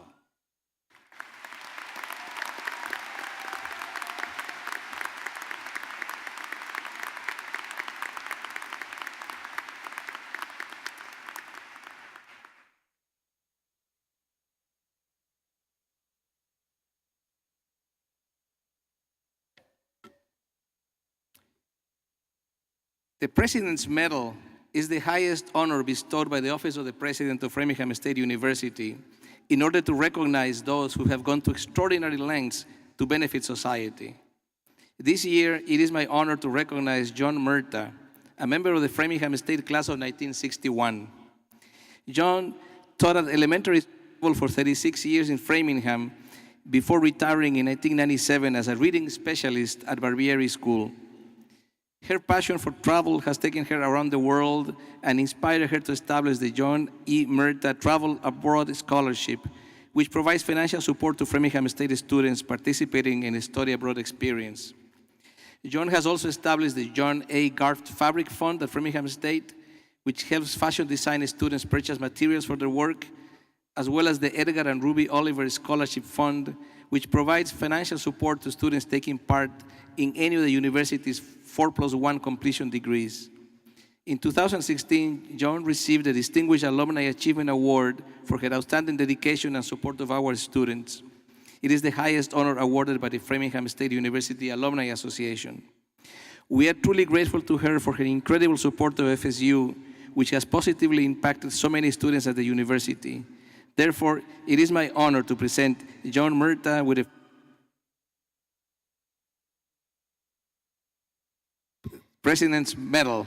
The President's Medal is the highest honor bestowed by the Office of the President of Framingham State University in order to recognize those who have gone to extraordinary lengths to benefit society. This year, it is my honor to recognize John Murta, a member of the Framingham State class of 1961. John taught at elementary school for 36 years in Framingham before retiring in 1997 as a reading specialist at Barbieri School. Her passion for travel has taken her around the world and inspired her to establish the John E. Murta Travel Abroad Scholarship, which provides financial support to Framingham State students participating in a study abroad experience. John has also established the John A. Garft Fabric Fund at Framingham State, which helps fashion design students purchase materials for their work, as well as the Edgar and Ruby Oliver Scholarship Fund, which provides financial support to students taking part in any of the university's 4+1 completion degrees. In 2016, John received the Distinguished Alumni Achievement Award for her outstanding dedication and support of our students. It is the highest honor awarded by the Framingham State University Alumni Association. We are truly grateful to her for her incredible support of FSU, which has positively impacted so many students at the university. Therefore, it is my honor to present John Murta with a President's Medal.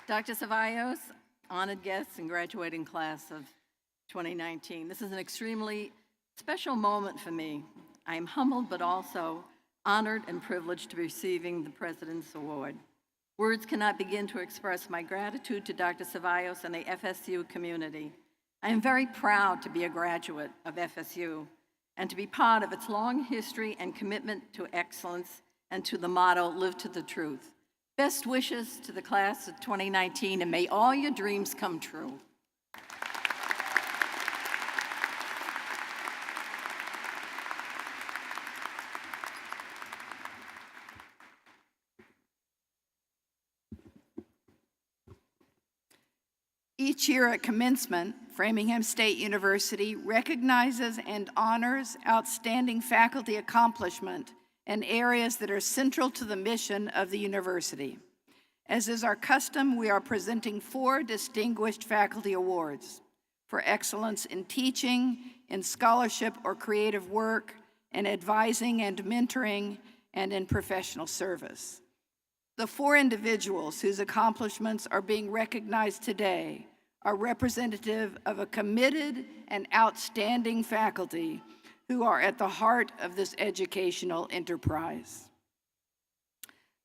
Dr. Ceballos, honored guests and graduating class of 2019. This is an extremely special moment for me. I am humbled but also honored and privileged to be receiving the President's Award. Words cannot begin to express my gratitude to Dr. Ceballos and the FSU community. I am very proud to be a graduate of FSU. and to be part of its long history and commitment to excellence and to the motto, live to the truth. Best wishes to the class of 2019, and may all your dreams come true. Each year at commencement, Framingham State University recognizes and honors outstanding faculty accomplishment in areas that are central to the mission of the university. As is our custom, we are presenting 4 distinguished faculty awards for excellence in teaching, in scholarship or creative work, in advising and mentoring, and in professional service. The 4 individuals whose accomplishments are being recognized today are representative of a committed and outstanding faculty who are at the heart of this educational enterprise.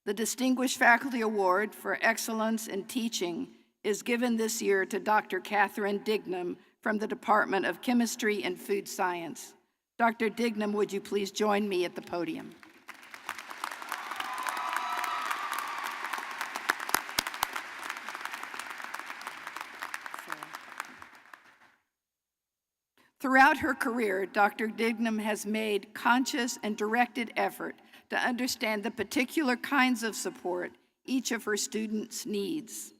The Distinguished Faculty Award for Excellence in Teaching is given this year to Dr. Katherine Dignam from the Department of Chemistry and Food Science. Dr. Dignam, would you please join me at the podium? Throughout her career, Dr. Dignam has made conscious and directed effort to understand the particular kinds of support each of her students needs.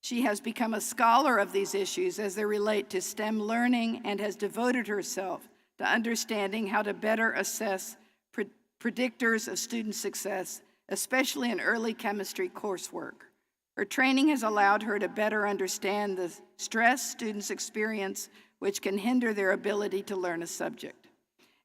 She has become a scholar of these issues as they relate to STEM learning and has devoted herself to understanding how to better assess predictors of student success, especially in early chemistry coursework. Her training has allowed her to better understand the stress students experience, which can hinder their ability to learn a subject.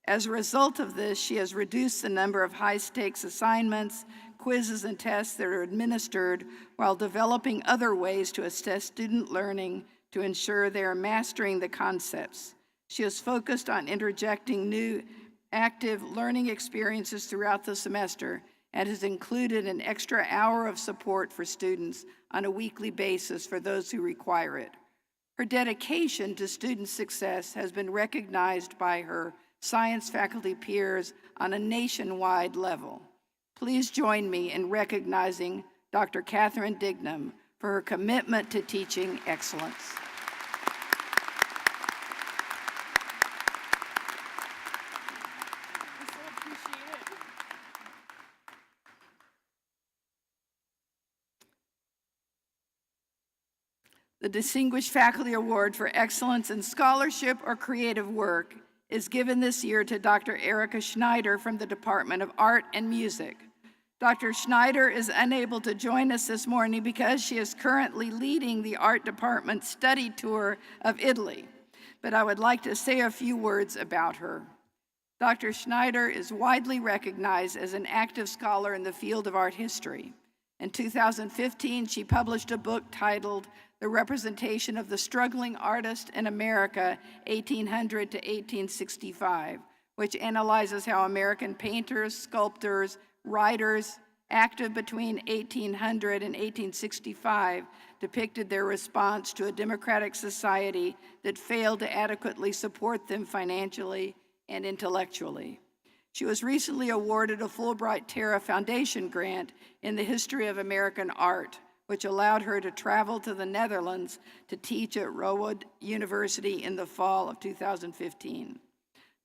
As a result of this, she has reduced the number of high-stakes assignments, quizzes, and tests that are administered while developing other ways to assess student learning to ensure they are mastering the concepts. She has focused on interjecting new active learning experiences throughout the semester and has included an extra hour of support for students on a weekly basis for those who require it. Her dedication to student success has been recognized by her science faculty peers on a nationwide level. Please join me in recognizing Dr. Katherine Dignam for her commitment to teaching excellence. The Distinguished Faculty Award for Excellence in Scholarship or Creative Work is given this year to Dr. Erica Schneider from the Department of Art and Music. Dr. Schneider is unable to join us this morning because she is currently leading the art department's study tour of Italy, but I would like to say a few words about her. Dr. Schneider is widely recognized as an active scholar in the field of art history. In 2015, she published a book titled The Representation of the Struggling Artist in America, 1800 to 1865, which analyzes how American painters, sculptors, writers, active between 1800 and 1865, depicted their response to a democratic society that failed to adequately support them financially and intellectually. She was recently awarded a Fulbright Terra Foundation grant in the history of American art, which allowed her to travel to the Netherlands to teach at Rowood University in the fall of 2015.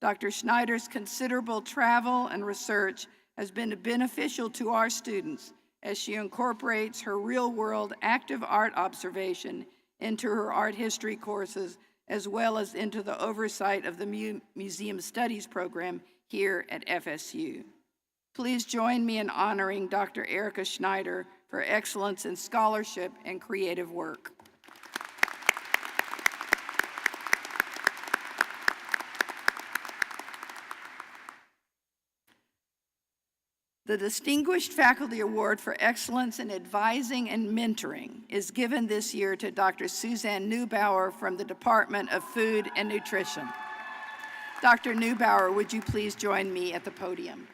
Dr. Schneider's considerable travel and research has been beneficial to our students as she incorporates her real-world active art observation into her art history courses, as well as into the oversight of the Museum Studies program here at FSU. Please join me in honoring Dr. Erica Schneider for excellence in scholarship and creative work. The Distinguished Faculty Award for Excellence in Advising and Mentoring is given this year to Dr. Suzanne Neubauer from the Department of Food and Nutrition. Dr. Neubauer, would you please join me at the podium?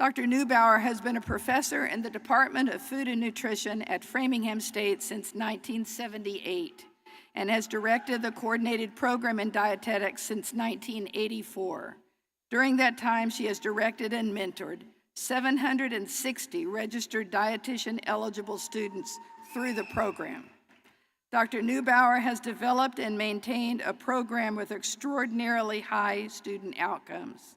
Dr. Neubauer has been a professor in the Department of Food and Nutrition at Framingham State since 1978 and has directed the coordinated program in dietetics since 1984. During that time, she has directed and mentored 760 registered dietitian-eligible students through the program. Dr. Neubauer has developed and maintained a program with extraordinarily high student outcomes.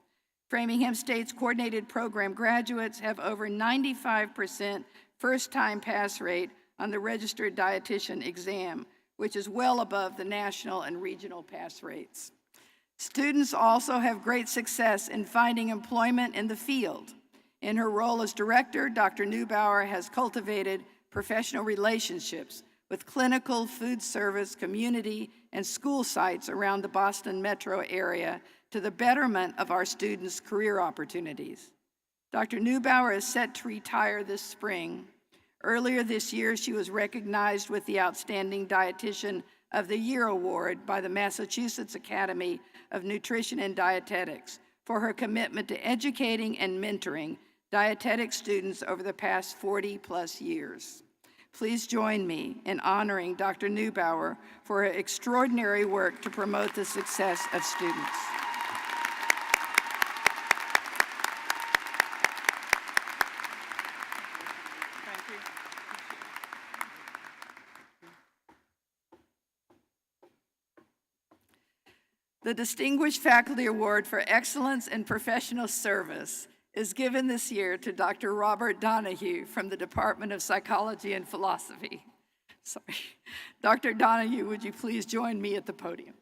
Framingham State's coordinated program graduates have over 95% first-time pass rate on the registered dietitian exam, which is well above the national and regional pass rates. Students also have great success in finding employment in the field. In her role as director, Dr. Neubauer has cultivated professional relationships with clinical, food service, community, and school sites around the Boston metro area to the betterment of our students' career opportunities. Dr. Neubauer is set to retire this spring. Earlier this year, she was recognized with the Outstanding Dietitian of the Year Award by the Massachusetts Academy of Nutrition and Dietetics for her commitment to educating and mentoring dietetic students over the past 40+ years. Please join me in honoring Dr. Neubauer for her extraordinary work to promote the success of students. Thank you. The Distinguished Faculty Award for Excellence in Professional Service is given this year to Dr. Robert Donohue from the Department of Psychology and Philosophy. Sorry. Dr. Donohue, would you please join me at the podium?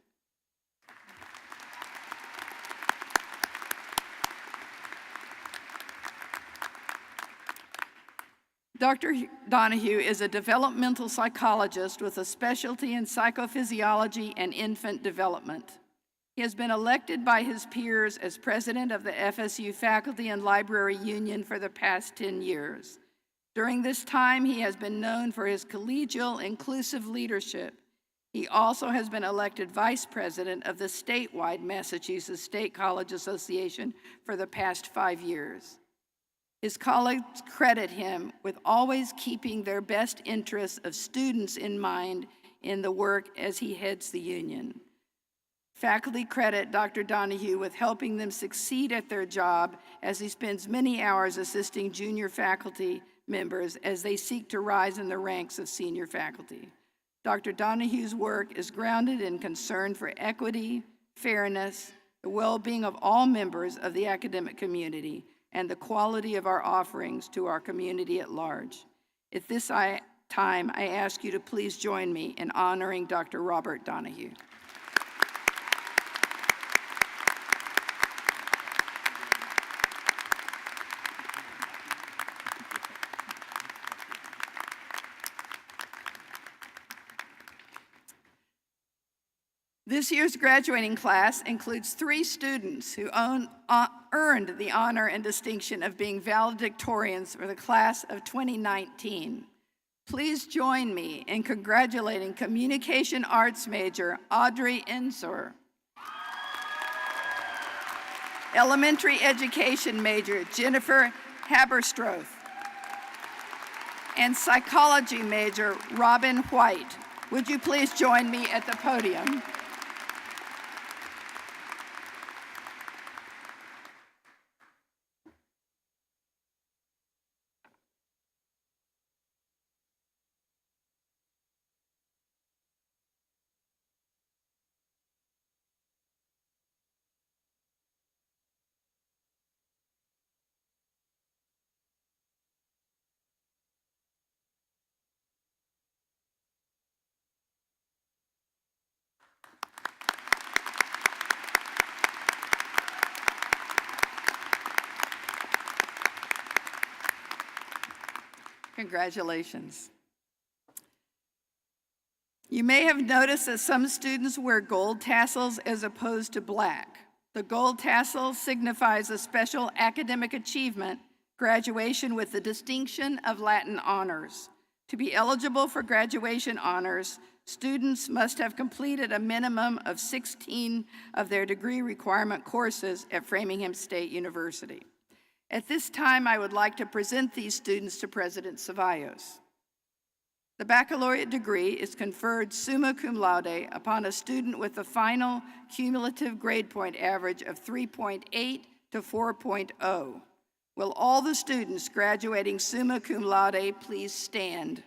Dr. Donohue is a developmental psychologist with a specialty in psychophysiology and infant development. He has been elected by his peers as president of the FSU Faculty and Library Union for the past 10 years. During this time, he has been known for his collegial, inclusive leadership. He also has been elected vice president of the statewide Massachusetts State College Association for the past 5 years. His colleagues credit him with always keeping their best interests of students in mind in the work as he heads the union. Faculty credit Dr. Donohue with helping them succeed at their job as he spends many hours assisting junior faculty members as they seek to rise in the ranks of senior faculty. Dr. Donohue's work is grounded in concern for equity, fairness, the well-being of all members of the academic community, and the quality of our offerings to our community at large. At this time, I ask you to please join me in honoring Dr. Robert Donohue. This year's graduating class includes 3 students who earned the honor and distinction of being valedictorians for the class of 2019. Please join me in congratulating Communication Arts major Audrey Ensor, Elementary Education major Jennifer Haberstroth, and Psychology major Robin White. Would you please join me at the podium? Congratulations. You may have noticed that some students wear gold tassels as opposed to black. The gold tassel signifies a special academic achievement, graduation with the distinction of Latin honors. To be eligible for graduation honors, students must have completed a minimum of 16 of their degree requirement courses at Framingham State University. At this time, I would like to present these students to President Ceballos. The baccalaureate degree is conferred summa cum laude upon a student with a final cumulative grade point average of 3.8 to 4.0. Will all the students graduating summa cum laude please stand?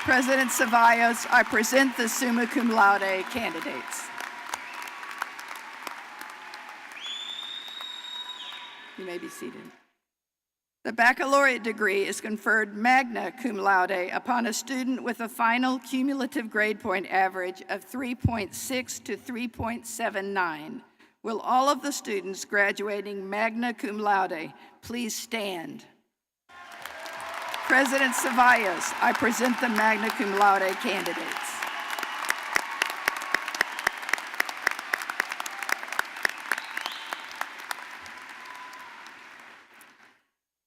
President Ceballos, I present the summa cum laude candidates. You may be seated. The baccalaureate degree is conferred magna cum laude upon a student with a final cumulative grade point average of 3.6 to 3.79. Will all of the students graduating magna cum laude please stand? President Ceballos, I present the magna cum laude candidates.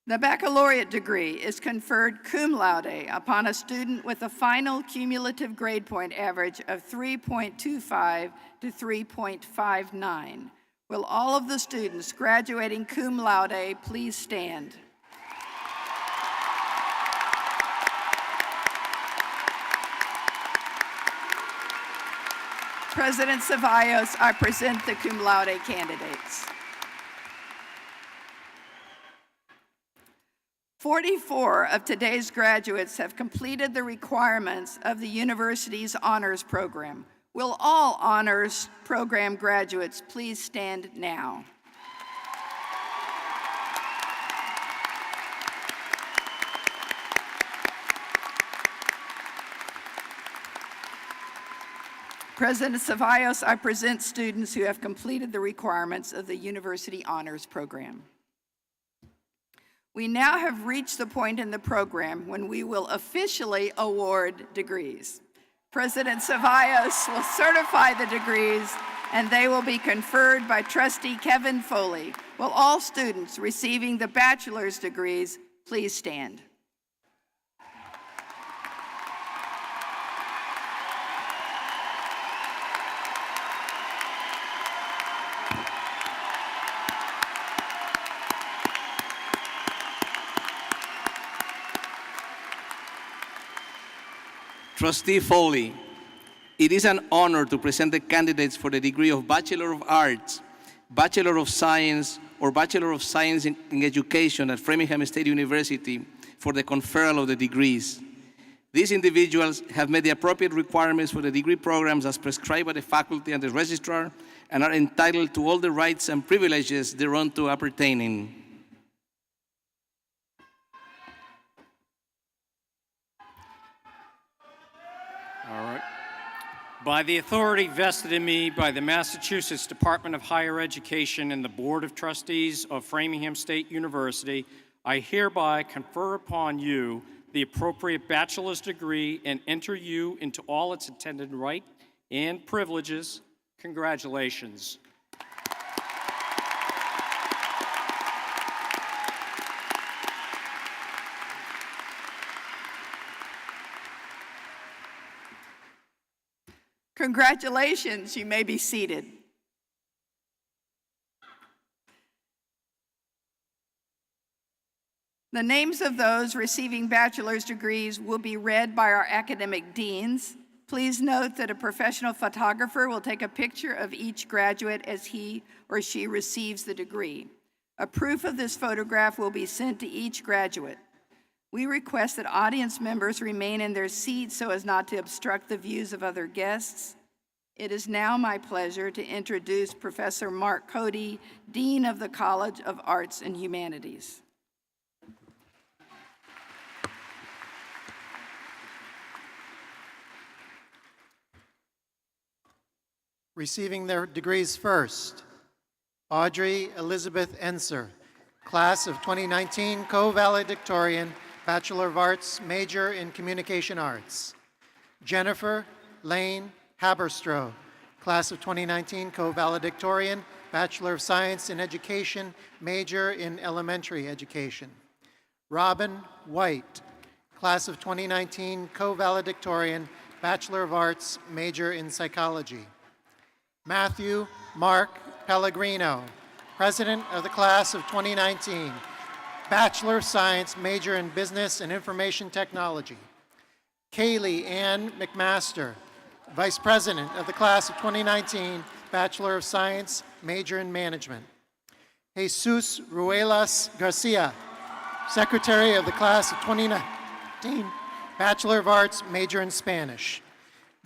The baccalaureate degree is conferred cum laude upon a student with a final cumulative grade point average of 3.25 to 3.59. Will all of the students graduating cum laude please stand? President Ceballos, I present the cum laude candidates. 44 of today's graduates have completed the requirements of the university's honors program. Will all honors program graduates please stand now? President Ceballos, I present students who have completed the requirements of the university honors program. We now have reached the point in the program when we will officially award degrees. President Ceballos will certify the degrees and they will be conferred by Trustee Kevin Foley. Will all students receiving the bachelor's degrees please stand? Trustee Foley, it is an honor to present the candidates for the degree of Bachelor of Arts, Bachelor of Science, or Bachelor of Science in Education at Framingham State University for the conferral of the degrees. These individuals have met the appropriate requirements for the degree programs as prescribed by the faculty and the registrar and are entitled to all the rights and privileges thereunto appertaining. All right. By the authority vested in me by the Massachusetts Department of Higher Education and the Board of Trustees of Framingham State University, I hereby confer upon you the appropriate bachelor's degree and enter you into all its intended right and privileges. Congratulations. Congratulations, you may be seated. The names of those receiving bachelor's degrees will be read by our academic deans. Please note that a professional photographer will take a picture of each graduate as he or she receives the degree. A proof of this photograph will be sent to each graduate. We request that audience members remain in their seats so as not to obstruct the views of other guests. It is now my pleasure to introduce Professor Marc Cody, Dean of the College of Arts and Humanities. Receiving their degrees first, Audrey Elizabeth Enser, class of 2019, co-valedictorian, Bachelor of Arts, major in Communication Arts. Jennifer Lane Haberstroh, class of 2019, co-valedictorian, Bachelor of Science in Education, major in Elementary Education. Robin White, class of 2019, co-valedictorian, Bachelor of Arts, major in psychology. Matthew Marc Pellegrino, President of the class of 2019, Bachelor of Science, major in business and information technology. Kaylee Ann McMaster, Vice President of the class of 2019, Bachelor of Science, major in management. Jesus Ruelas Garcia, Secretary of the class of 2019, Bachelor of Arts, major in Spanish.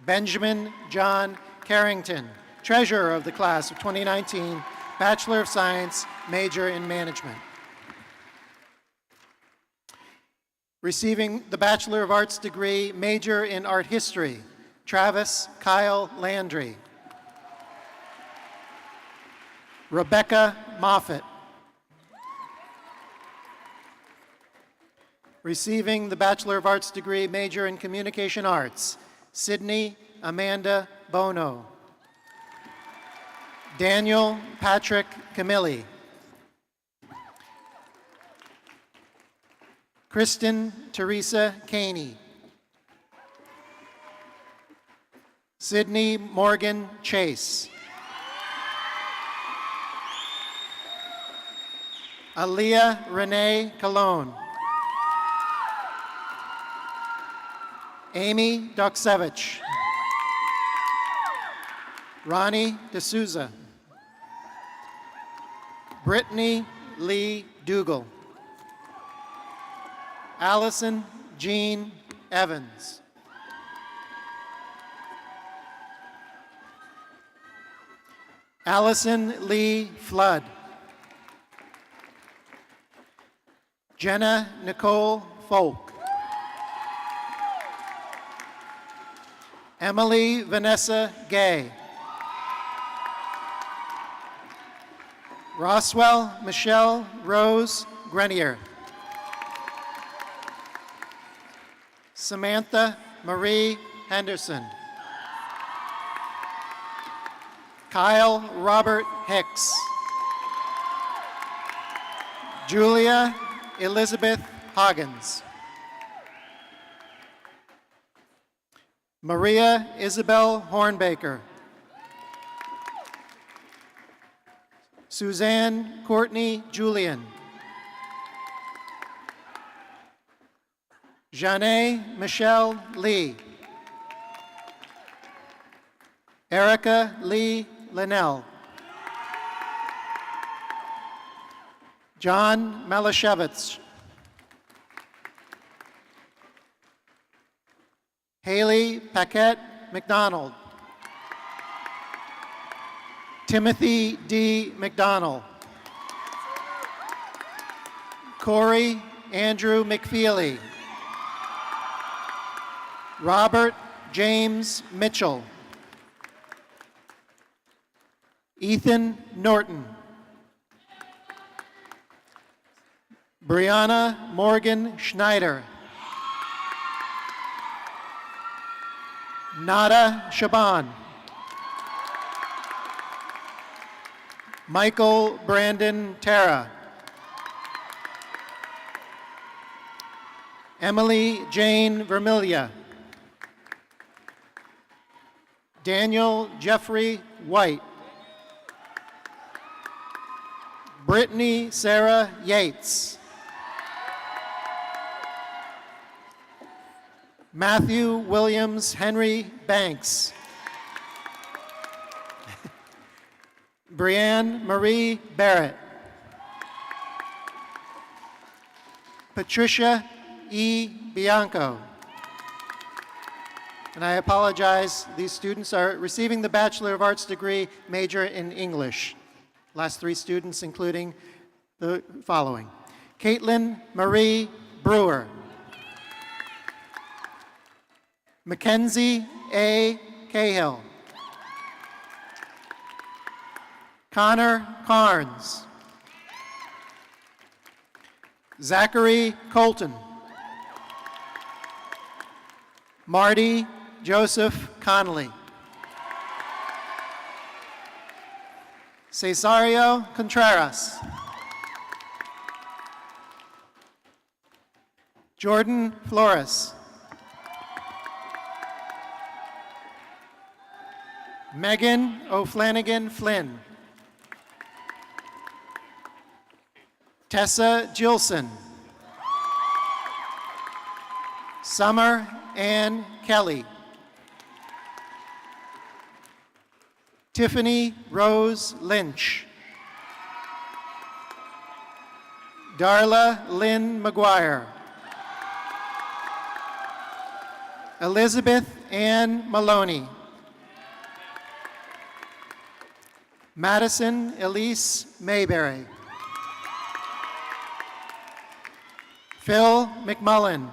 Benjamin John Carrington, Treasurer of the class of 2019, Bachelor of Science, major in management. Receiving the Bachelor of Arts degree, major in art history, Travis Kyle Landry. Rebecca Moffett. Receiving the Bachelor of Arts degree, major in communication arts, Sydney Amanda Bono. Daniel Patrick Camilli. Kristen Teresa Caney. Sydney Morgan Chase. Aaliyah Renee Colon. Amy Doksevich. Ronnie D'Souza. Brittany Lee Dougal. Allison Jean Evans. Allison Lee Flood. Jenna Nicole Folk. Emily Vanessa Gay. Roswell Michelle Rose Grenier. Samantha Marie Henderson. Kyle Robert Hicks. Julia Elizabeth Hoggins. Maria Isabel Hornbaker. Suzanne Courtney Julian. Janae Michelle Lee. Erica Lee Linnell. John Malashevitz. Haley Paquette McDonald. Timothy D. McDonald. Corey Andrew McFeely. Robert James Mitchell. Ethan Norton. Brianna Morgan Schneider. Nada Shaban. Michael Brandon Terra. Emily Jane Vermilia. Daniel Jeffrey White. Brittany Sarah Yates. Matthew Williams Henry Banks. Brianne Marie Barrett. Patricia E. Bianco. And I apologize, these students are receiving the Bachelor of Arts degree, major in English. Last three students, including the following: Caitlin Marie Brewer. Mackenzie A. Cahill. Connor Carnes. Zachary Colton. Marty Joseph Connolly. Cesario Contreras. Jordan Flores. Megan O'Flanagan Flynn. Tessa Gilson. Summer Ann Kelly. Tiffany Rose Lynch. Darla Lynn McGuire. Elizabeth Ann Maloney. Madison Elise Mayberry. Phil McMullen.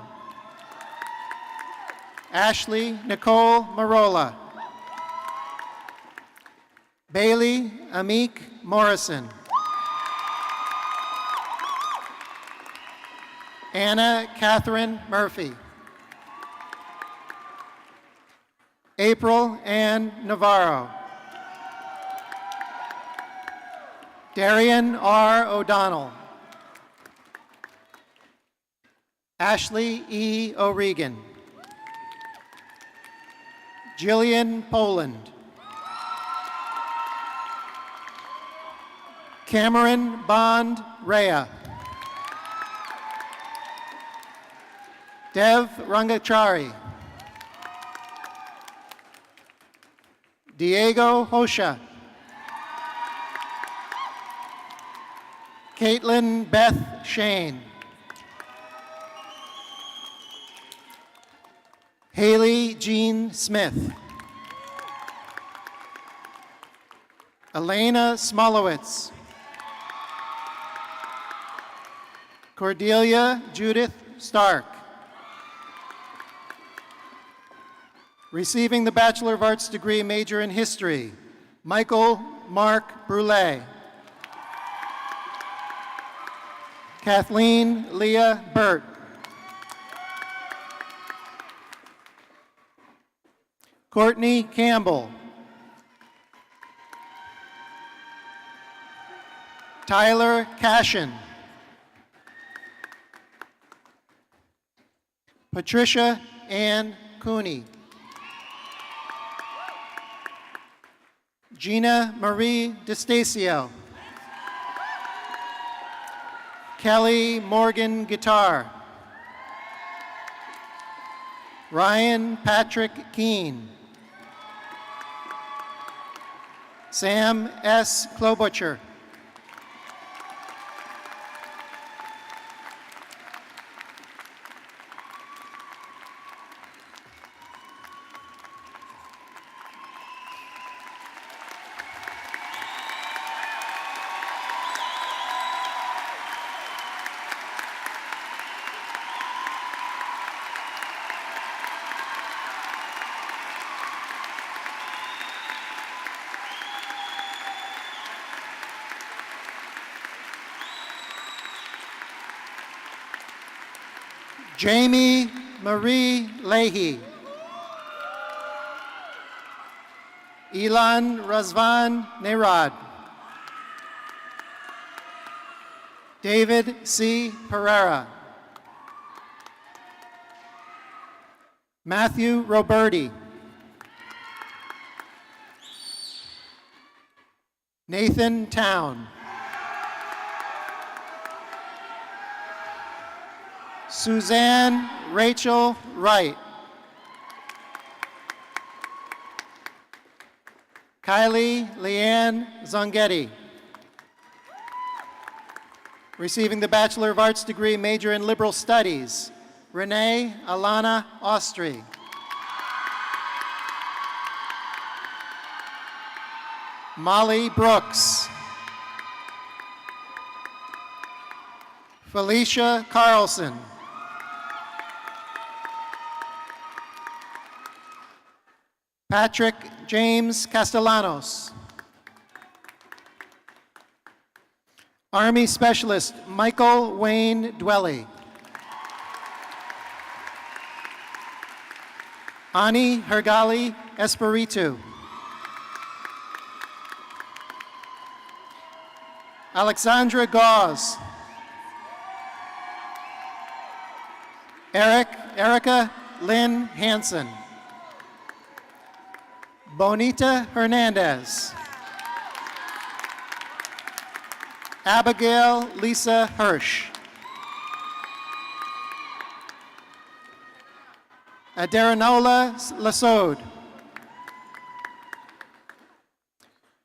Ashley Nicole Marola. Bailey Amik Morrison. Anna Catherine Murphy. April Ann Navarro. Darian R. O'Donnell. Ashley E. O'Regan. Jillian Poland. Cameron Bond Rea. Dev Rangachari. Diego Hosha. Caitlin Beth Shane. Haley Jean Smith. Elena Smolowitz. Cordelia Judith Stark. Receiving the Bachelor of Arts degree, major in history, Michael Marc Brule. Kathleen Leah Burt. Courtney Campbell. Tyler Cashin. Patricia Ann Cooney. Gina Marie DeStacio. Kelly Morgan Guitar. Ryan Patrick Keene. Sam S. Klobuchar. Jamie Marie Leahy. Ilan Razvan Nerad. David C. Pereira. Matthew Roberti. Nathan Town. Suzanne Rachel Wright. Kylie Leanne Zongetti. Receiving the Bachelor of Arts degree, major in liberal studies, Renee Alana Austri. Molly Brooks. Felicia Carlson. Patrick James Castellanos. Army Specialist Michael Wayne Dwelly. Ani Hergali Espiritu. Alexandra Gauze. Erica Lynn Hansen. Bonita Hernandez. Abigail Lisa Hirsch. Adarinola Lasode.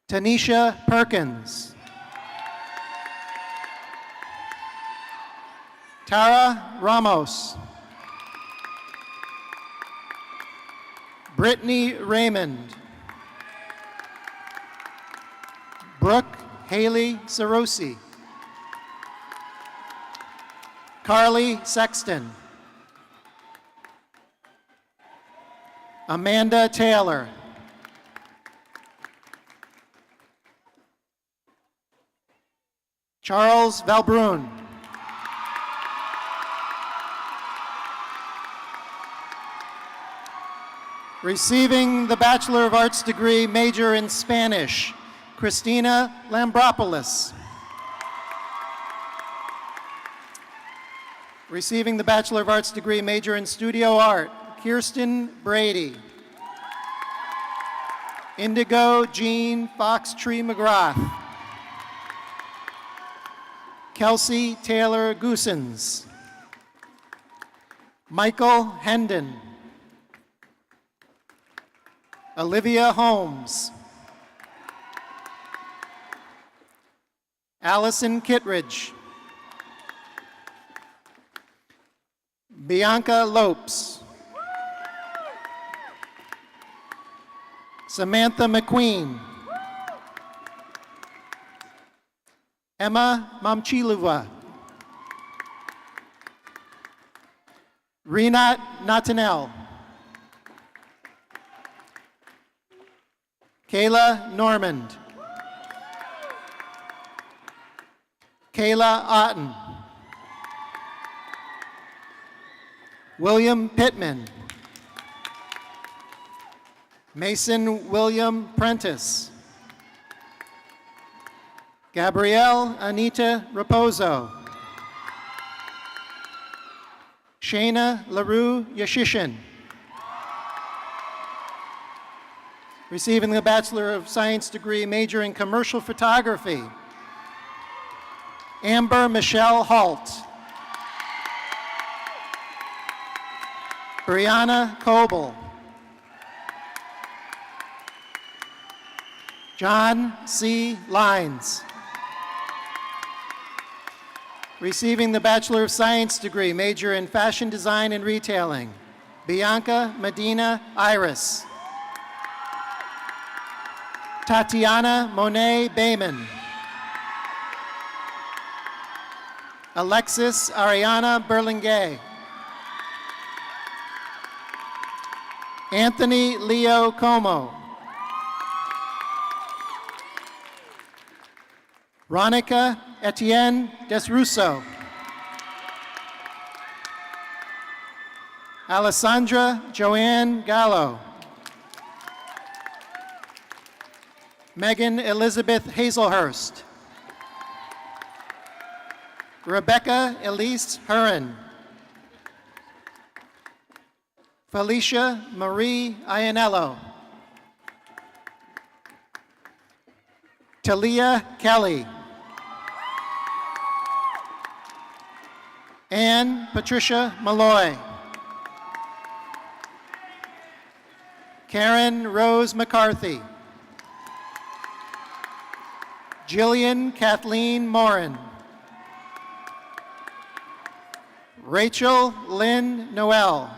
Tanisha Perkins. Tara Ramos. Brittany Raymond. Brooke Haley Sarosi. Carly Sexton. Amanda Taylor. Charles Valbrun. Receiving the Bachelor of Arts degree, major in Spanish, Christina Lambropoulos. Receiving the Bachelor of Arts degree, major in Studio Art, Kirsten Brady. Indigo Jean Foxtree McGrath. Kelsey Taylor Goosens. Michael Hendon. Olivia Holmes. Allison Kittredge. Bianca Lopes. Samantha McQueen. Emma Mamchiluva. Renat Natanel. Kayla Normand. Kayla Otten. William Pittman. Mason William Prentice. Gabrielle Anita Raposo. Shayna LaRue Yashishin. Receiving the Bachelor of Science degree, major in commercial photography, Amber Michelle Halt. Brianna Coble. John C. Lines. Receiving the Bachelor of Science degree, major in fashion design and retailing, Bianca Medina Iris. Tatiana Monet Bayman. Alexis Ariana Berlingay. Anthony Leo Como. Ronica Etienne Desrusso. Alessandra Joanne Gallo. Megan Elizabeth Hazelhurst. Rebecca Elise Herron. Felicia Marie Ianello. Talia Kelly. Anne Patricia Malloy. Karen Rose McCarthy. Jillian Kathleen Morin. Rachel Lynn Noel.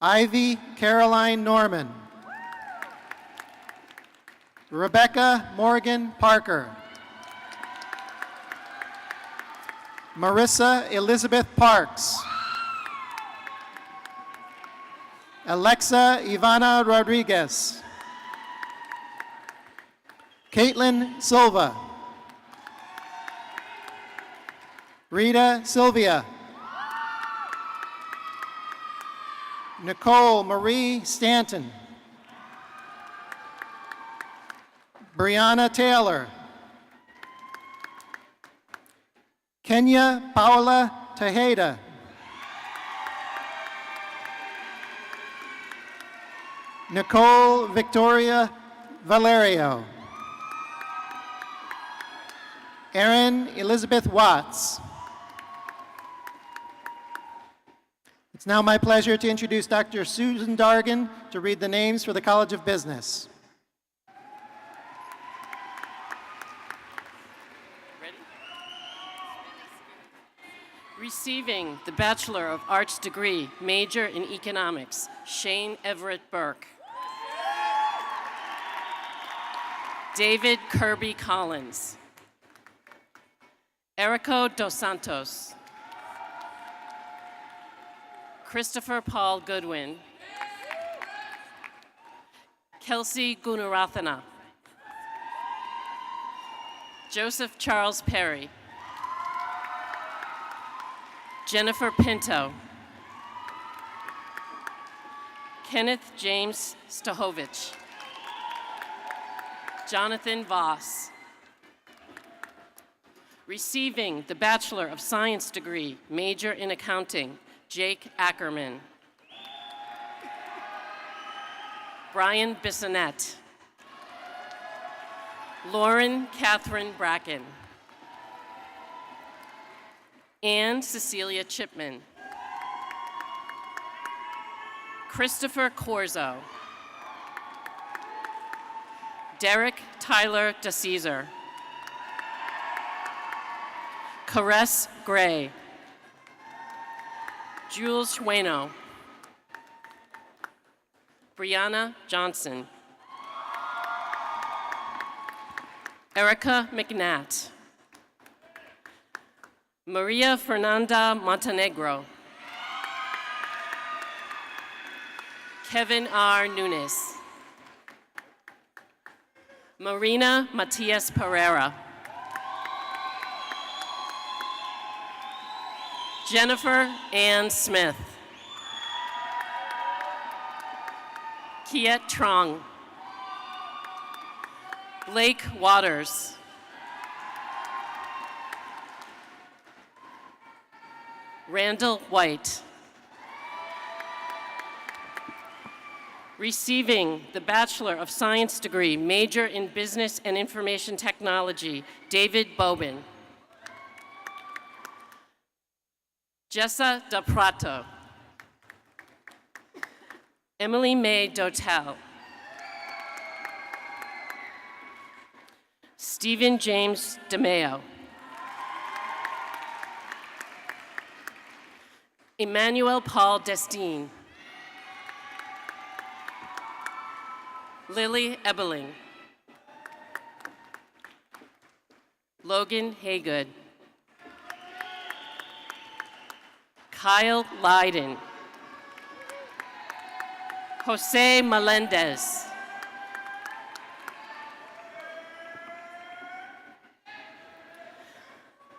Ivy Caroline Norman. Rebecca Morgan Parker. Marissa Elizabeth Parks. Alexa Ivana Rodriguez. Caitlin Silva. Rita Sylvia. Nicole Marie Stanton. Brianna Taylor. Kenya Paola Tejeda. Nicole Victoria Valerio. Erin Elizabeth Watts. It's now my pleasure to introduce Dr. Susan Dargan to read the names for the College of Business. Ready? Receiving the Bachelor of Arts degree, major in economics, Shane Everett Burke. David Kirby Collins. Erico Dos Santos. Christopher Paul Goodwin. Kelsey Gunarathana. Joseph Charles Perry. Jennifer Pinto. Kenneth James Stahovich. Jonathan Voss. Receiving the Bachelor of Science degree, major in accounting, Jake Ackerman. Brian Bissonette. Lauren Catherine Bracken. Anne Cecilia Chipman. Christopher Corzo. Derek Tyler DeCesar. Caress Gray. Jules Schweno. Brianna Johnson. Erica McNatt. Maria Fernanda Montenegro. Kevin R. Nunes. Marina Matias Pereira. Jennifer Ann Smith. Kiet Trong. Blake Waters. Randall White. Receiving the Bachelor of Science degree, major in Business and Information Technology, David Bobin. Jessa Da Prato. Emily Mae Dotel. Stephen James DeMeo. Emmanuel Paul Destine. Lily Ebeling. Logan Haygood. Kyle Leiden. Jose Melendez.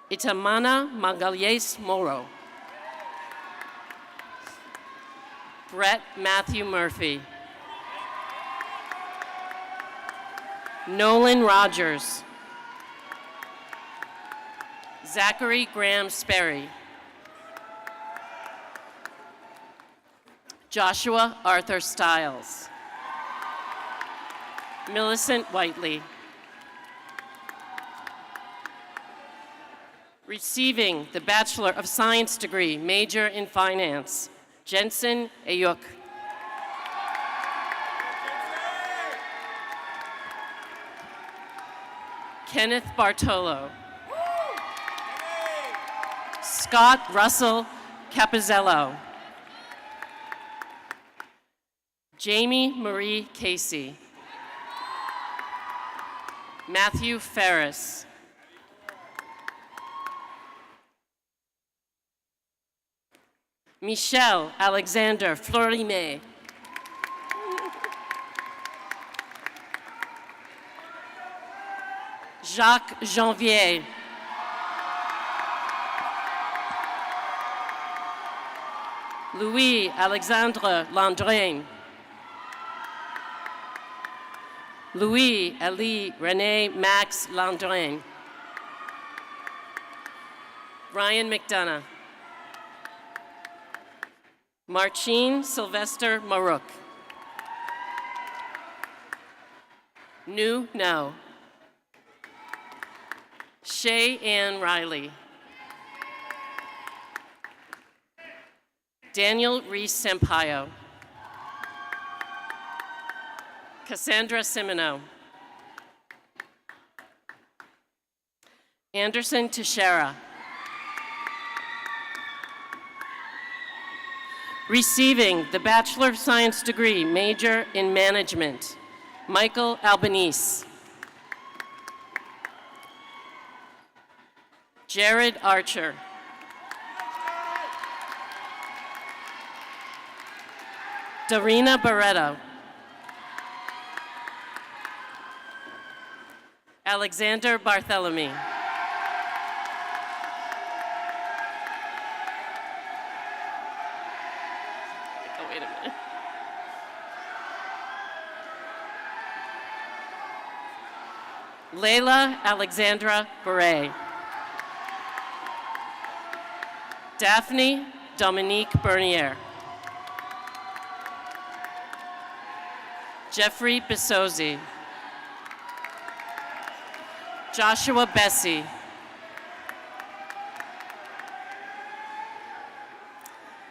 Itamana Magalhaes Moro. Brett Matthew Murphy. Nolan Rogers. Zachary Graham Sperry. Joshua Arthur Stiles. Millicent Whiteley. Receiving the Bachelor of Science degree, major in finance, Jensen Ayuk. Kenneth Bartolo. Scott Russell Capizzello. Jamie Marie Casey. Matthew Ferris. Michelle Alexander Fleury-May. Jacques Janvier. Louis Alexandre Landrain. Louis Ali Rene Max Landrain. Ryan McDonough. Marcin Sylvester Marouk. Nu No. Shay Ann Riley. Daniel Reese Sampaio. Cassandra Simino. Anderson Teixeira. Receiving the Bachelor of Science degree, major in management, Michael Albanese. Jared Archer. Darina Barreto. Alexander Barthélemy. Oh, wait a minute. Layla Alexandra Beret. Daphne Dominique Bernier. Jeffrey Bisozzi. Joshua Bessie.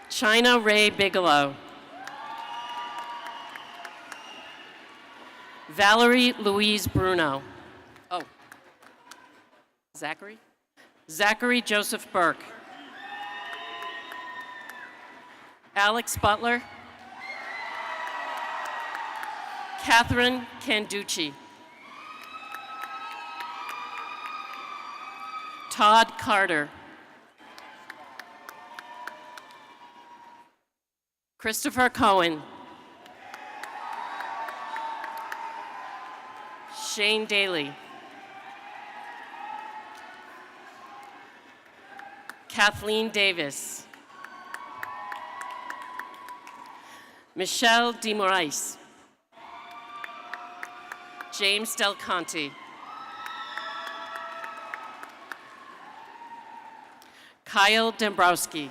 China Ray Bigelow. Valerie Louise Bruno. Oh. Zachary? Zachary Joseph Burke. Alex Butler. Catherine Canducci. Todd Carter. Christopher Cohen. Shane Daly. Kathleen Davis. Michelle DeMorais. James Del Conte. Kyle Dombrowski.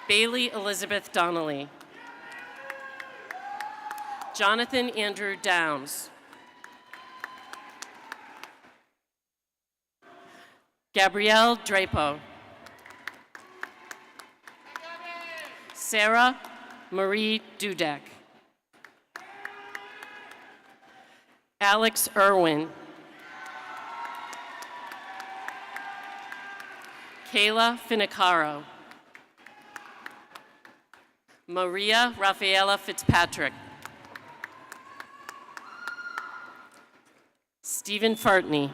Bailey Elizabeth Donnelly. Jonathan Andrew Downs. Gabrielle Drapo. Sarah Marie Dudek. Alex Irwin. Kayla Finicaro. Maria Rafaela Fitzpatrick. Stephen Fartney.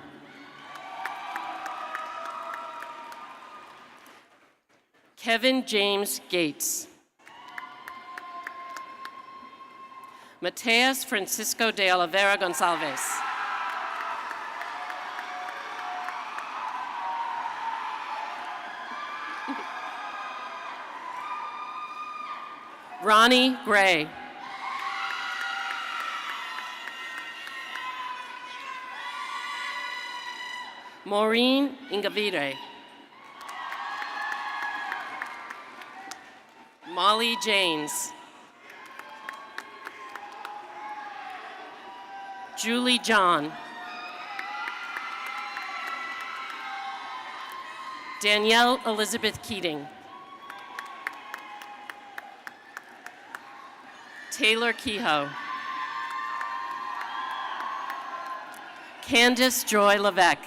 Kevin James Gates. Mateus Francisco de Oliveira Gonçalves. Ronnie Gray. Maureen Ingavire. Molly Janes. Julie John. Danielle Elizabeth Keating. Taylor Kehoe. Candace Joy Levesque.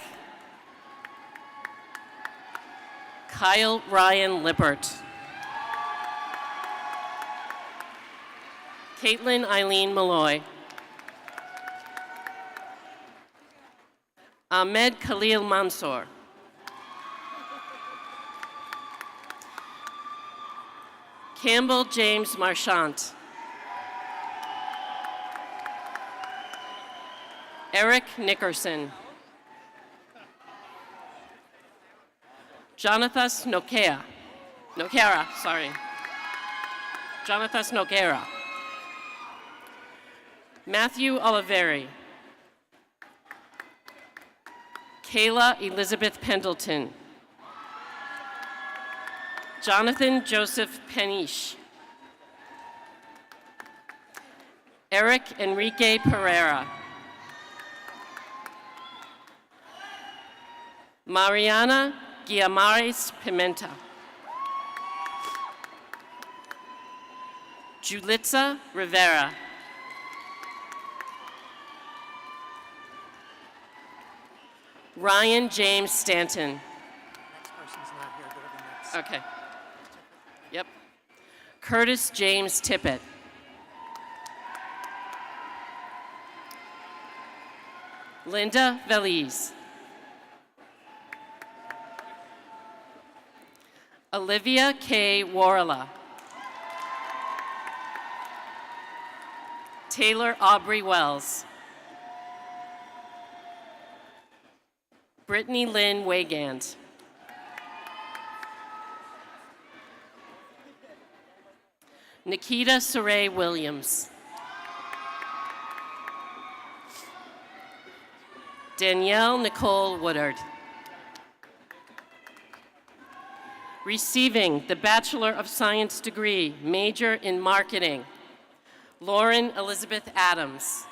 Kyle Ryan Lippert. Caitlin Eileen Malloy. Ahmed Khalil Mansour. Campbell James Marchant. Eric Nickerson. Jonathas Noguera, sorry. Jonathas Noguera. Matthew Oliveri. Kayla Elizabeth Pendleton. Jonathan Joseph Peniche. Eric Enrique Pereira. Mariana Guiamares Pimenta. Julitza Rivera. Ryan James Stanton. Okay. Yep. Curtis James Tippett. Linda Veliz. Olivia K. Warla. Taylor Aubrey Wells. Brittany Lynn Wegand. Nikita Saray Williams. Danielle Nicole Woodard. Receiving the Bachelor of Science degree, major in marketing, Lauren Elizabeth Adams.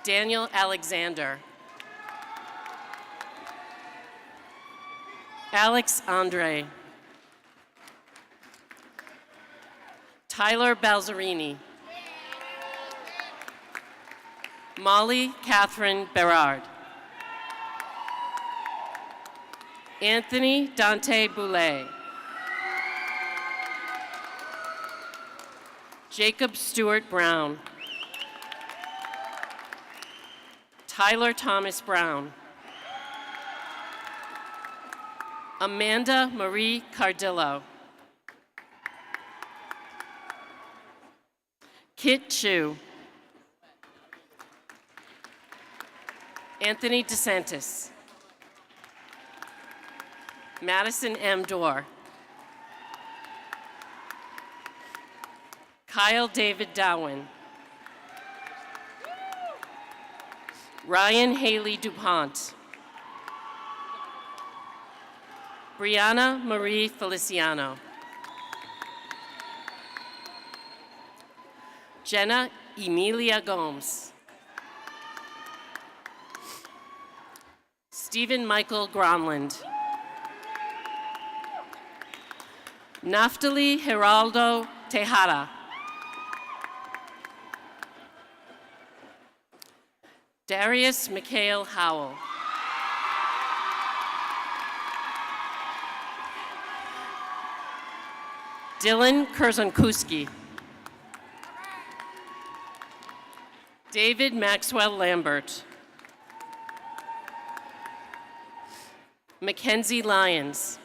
Daniel Alexander. Alex Andre. Tyler Balzerini. Molly Catherine Berard. Anthony Dante Boulay. Jacob Stewart Brown. Tyler Thomas Brown. Amanda Marie Cardillo. Kit Chu. Anthony DeSantis. Madison M. Dorr. Kyle David Dowen. Ryan Haley DuPont. Brianna Marie Feliciano. Jenna Emilia Gomes. Stephen Michael Gronland. Naftali Geraldo Tejada. Darius Mikhail Howell. Dylan Kurzonkuski. David Maxwell Lambert. Mackenzie Lyons.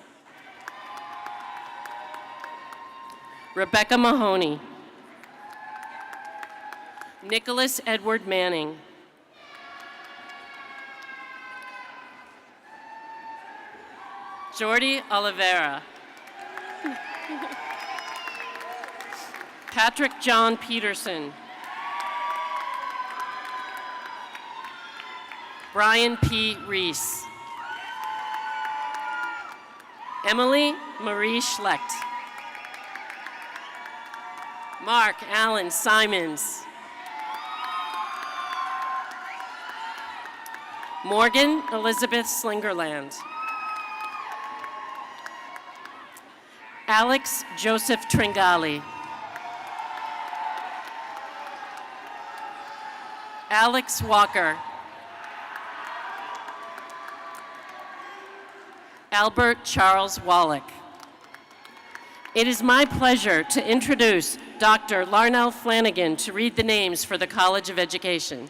Rebecca Mahoney. Nicholas Edward Manning. Jordi Oliveira. Patrick John Peterson. Brian P. Reese. Emily Marie Schlecht. Mark Allen Simons. Morgan Elizabeth Slingerland. Alex Joseph Tringali. Alex Walker. Albert Charles Wallach. It is my pleasure to introduce Dr. Larnell Flanagan to read the names for the College of Education.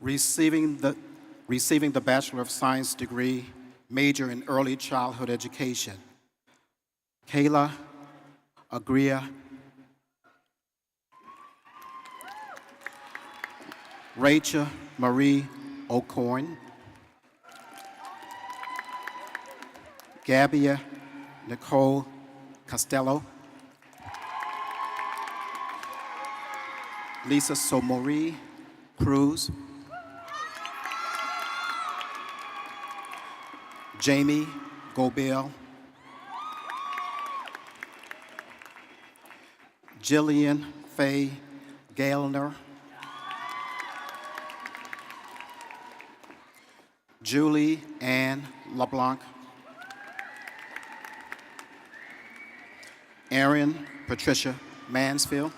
Receiving the Bachelor of Science degree, major in early childhood education, Kayla Agria. Rachel Marie O'Corn. Gabia Nicole Costello. Lisa Somori Cruz. Jamie Gobel, Jillian Faye Gaylner, Julie Ann LeBlanc, Erin Patricia Mansfield,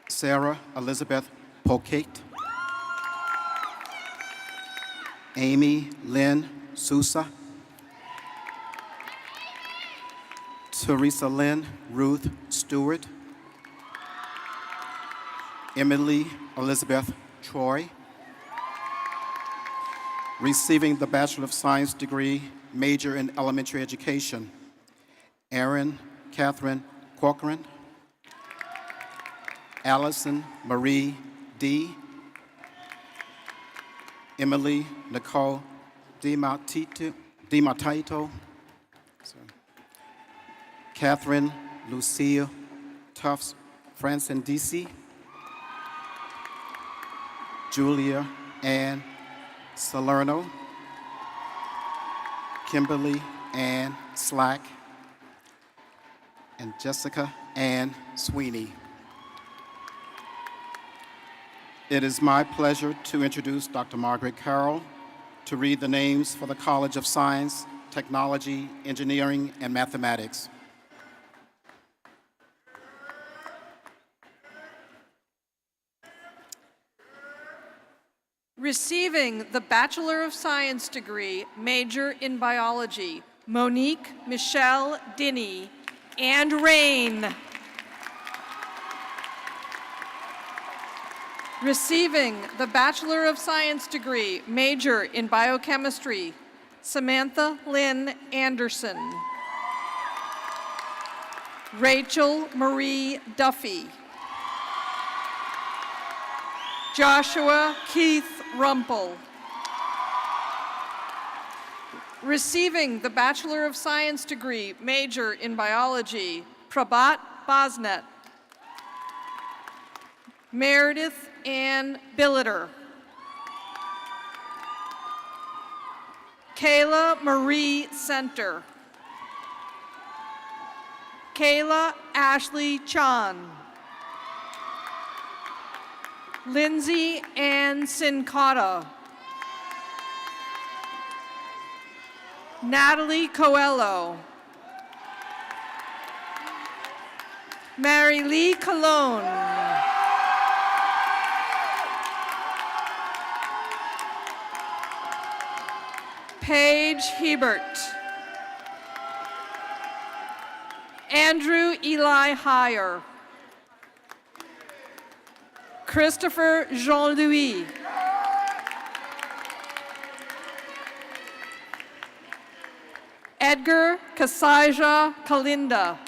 Sarah Elizabeth Polkate, Amy Lynn Sousa, Teresa Lynn Ruth Stewart, Emily Elizabeth Troy, receiving the Bachelor of Science degree, major in elementary education, Erin Catherine Corcoran, Allison Marie D., Emily Nicole DiMattito, Catherine Lucille Tufts Franson DC, Julia Ann Salerno, Kimberly Ann Slack, and Jessica Ann Sweeney. It is my pleasure to introduce Dr. Margaret Carroll to read the names for the College of Science, Technology, Engineering, and Mathematics. Receiving the Bachelor of Science degree, major in biology, Monique Michelle Dinney and Rain. Receiving the Bachelor of Science degree, major in biochemistry, Samantha Lynn Anderson. Rachel Marie Duffy. Joshua Keith Rumpel. Receiving the Bachelor of Science degree, major in biology, Prabhat Bosnet. Meredith Ann Billiter. Kayla Marie Center. Kayla Ashley Chan. Lindsay Ann Sincata. Natalie Coelho. Mary Lee Cologne. Paige Hebert. Andrew Eli Heyer. Christopher Jean-Louis. Edgar Kasaija Kalinda.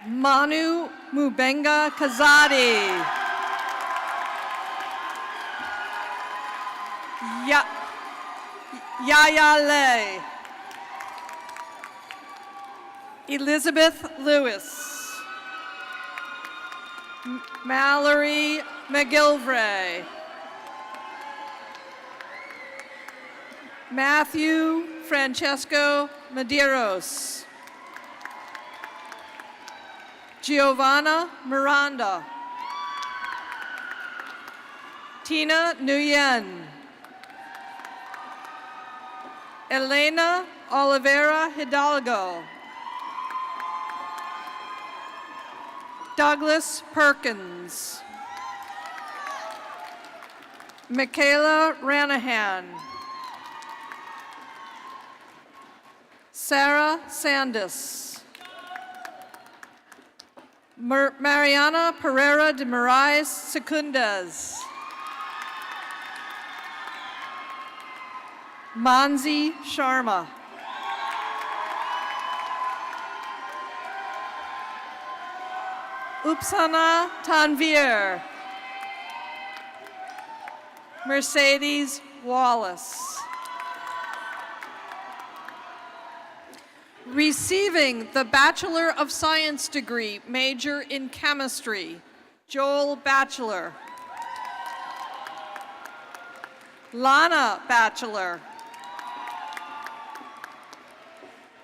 Manu Mubenga Kazadi. Yaya Lay. Elizabeth Lewis. Mallory McGilvray. Matthew Francesco Medeiros. Giovanna Miranda. Tina Nguyen. Elena Oliveira Hidalgo. Douglas Perkins. Michaela Ranahan. Sarah Sandus. Mariana Pereira de Moraes Secundes. Manzi Sharma. Upsana Tanvir. Mercedes Wallace. Receiving the Bachelor of Science degree, major in chemistry, Joel Batchelor. Lana, Bachelor.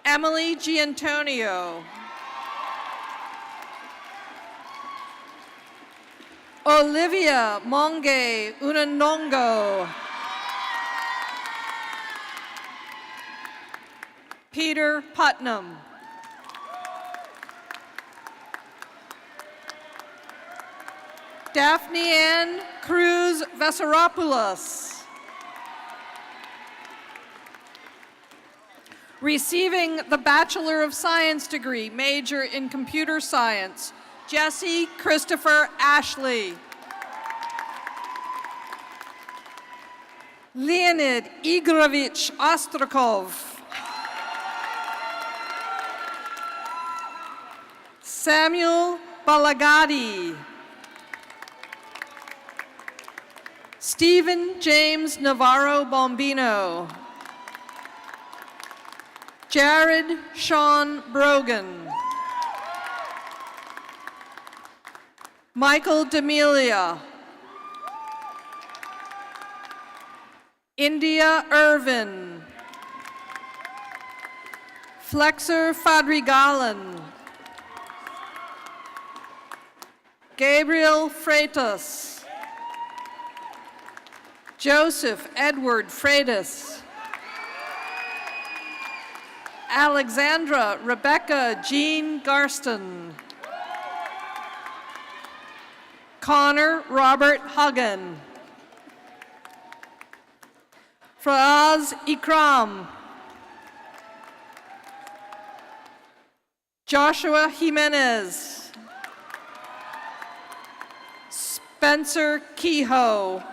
Emily Giantonio. Olivia Monge Unanongo. Peter Putnam. Daphne Ann Cruz Veseropoulos. Receiving the Bachelor of Science degree, major in Computer Science, Jesse Christopher Ashley. Leonid Igorovich Ostrakov. Samuel Balagadi. Stephen James Navarro Bombino. Jared Sean Brogan. Michael D'Amelia. India Irvin. Flexer Fadrigalan. Gabriel Freitas. Joseph Edward Freitas. Alexandra Rebecca Jean Garston. Connor Robert Huggan. Faraz Ikram. Joshua Jimenez. Spencer Kehoe.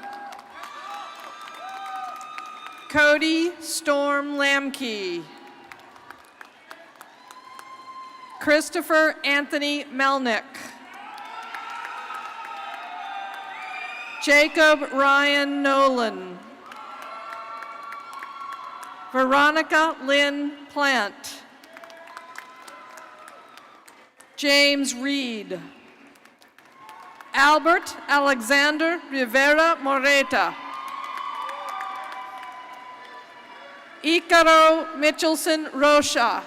Cody Storm Lamke. Christopher Anthony Melnick. Jacob Ryan Nolan. Veronica Lynn Plant. James Reed. Albert Alexander Rivera Moreta. Icaro Mitchelson Rocha.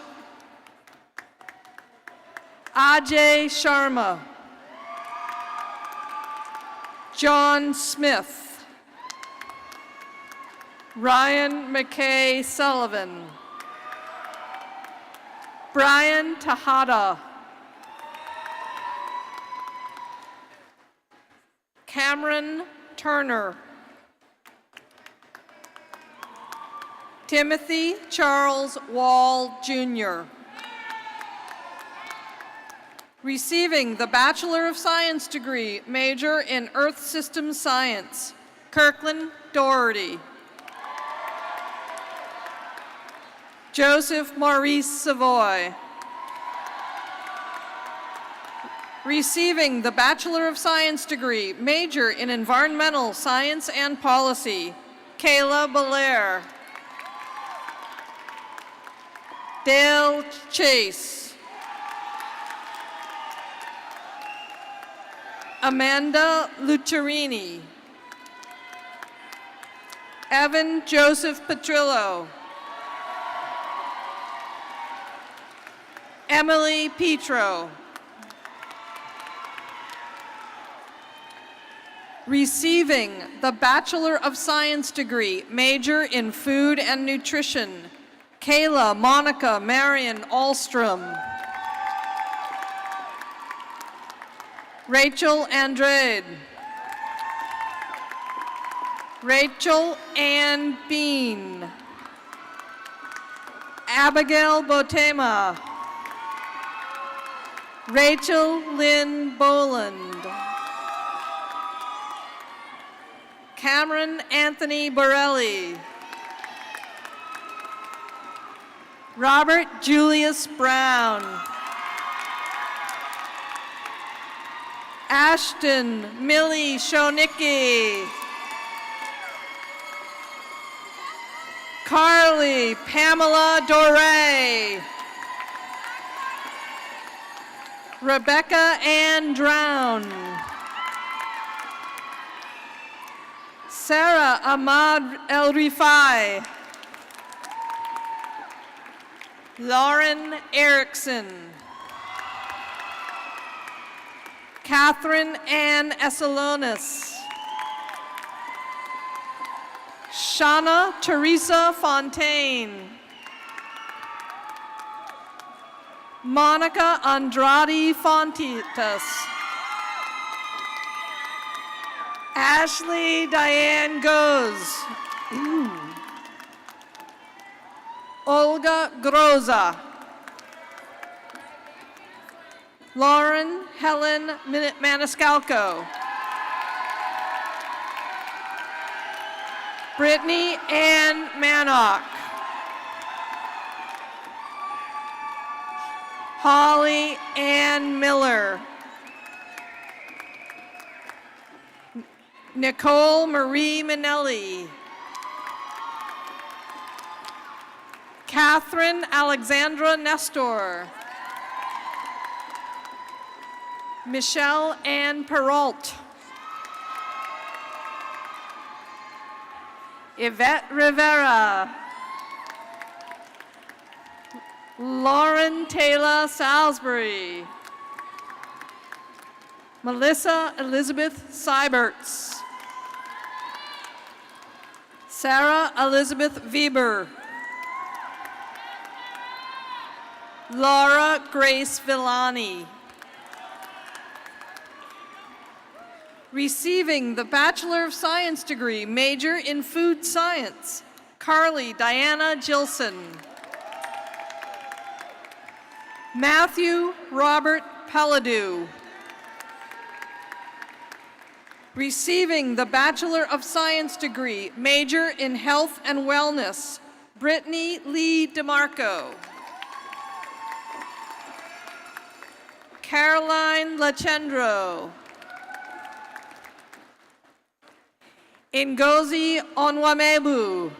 Ajay Sharma. John Smith. Ryan McKay Sullivan. Brian Tejada. Cameron Turner. Timothy Charles Wall, Jr. Receiving the Bachelor of Science degree, major in Earth Systems Science, Kirkland Doherty. Joseph Maurice Savoy. Receiving the Bachelor of Science degree, major in Environmental Science and Policy, Kayla Belair. Dale Chase. Amanda Lucerini. Evan Joseph Petrillo. Emily Petro. Receiving the Bachelor of Science degree, major in Food and Nutrition, Kayla Monica Marion Alstrom. Rachel Andrade. Rachel Ann Bean. Abigail Botema. Rachel Lynn Boland. Cameron Anthony Borelli. Robert Julius Brown. Ashton Millie Shonicki. Carly Pamela Doré. Rebecca Ann Drown. Sarah Ahmad El Rifai. Lauren Erickson. Catherine Ann Essalonis. Shauna Teresa Fontaine. Monica Andrade Fontitas. Ashley Diane Goes. Olga Groza. Lauren Helen Maniscalco. Brittany Ann Manock. Holly Ann Miller. Nicole Marie Minelli. Catherine Alexandra Nestor. Michelle Ann Perrault. Yvette Rivera. Lauren Taylor Salisbury. Melissa Elizabeth Seiberts. Sarah Elizabeth Weber. Laura Grace Villani. Receiving the Bachelor of Science degree, major in Food Science, Carly Diana Gilson. Matthew Robert Pelladu. Receiving the Bachelor of Science degree, major in Health and Wellness, Brittany Lee DeMarco. Caroline Lachendro. Ngozi Onwamebu.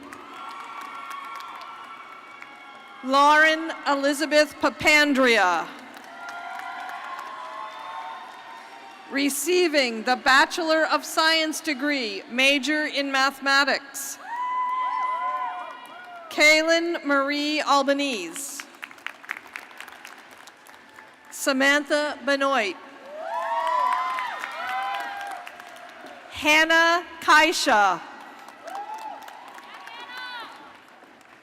Lauren Elizabeth Papandria. Receiving the Bachelor of Science degree, major in Mathematics, Kaylin Marie Albanese. Samantha Benoit. Hannah Kaisha.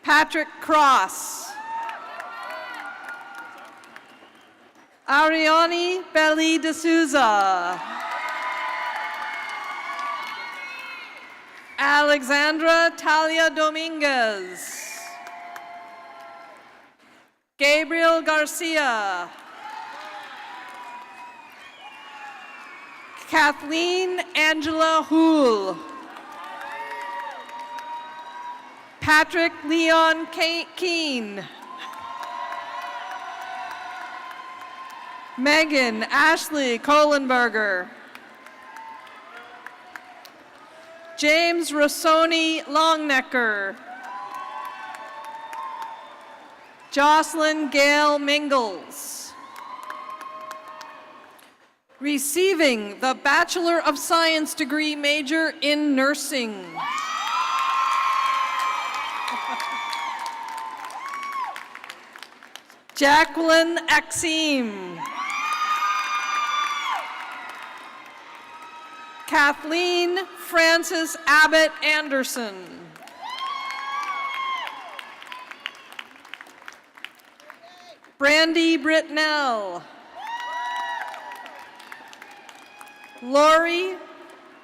Patrick Cross. Ariani Belly de Souza. Alexandra Talia Dominguez. Gabriel Garcia. Kathleen Angela Houle. Patrick Leon Keene. Megan Ashley Kohlenberger. James Rossoni Longnecker. Jocelyn Gail Mingles. Receiving the Bachelor of Science degree, major in Nursing, Jacqueline Axim. Kathleen Frances Abbott Anderson. Brandy Britnell. Lori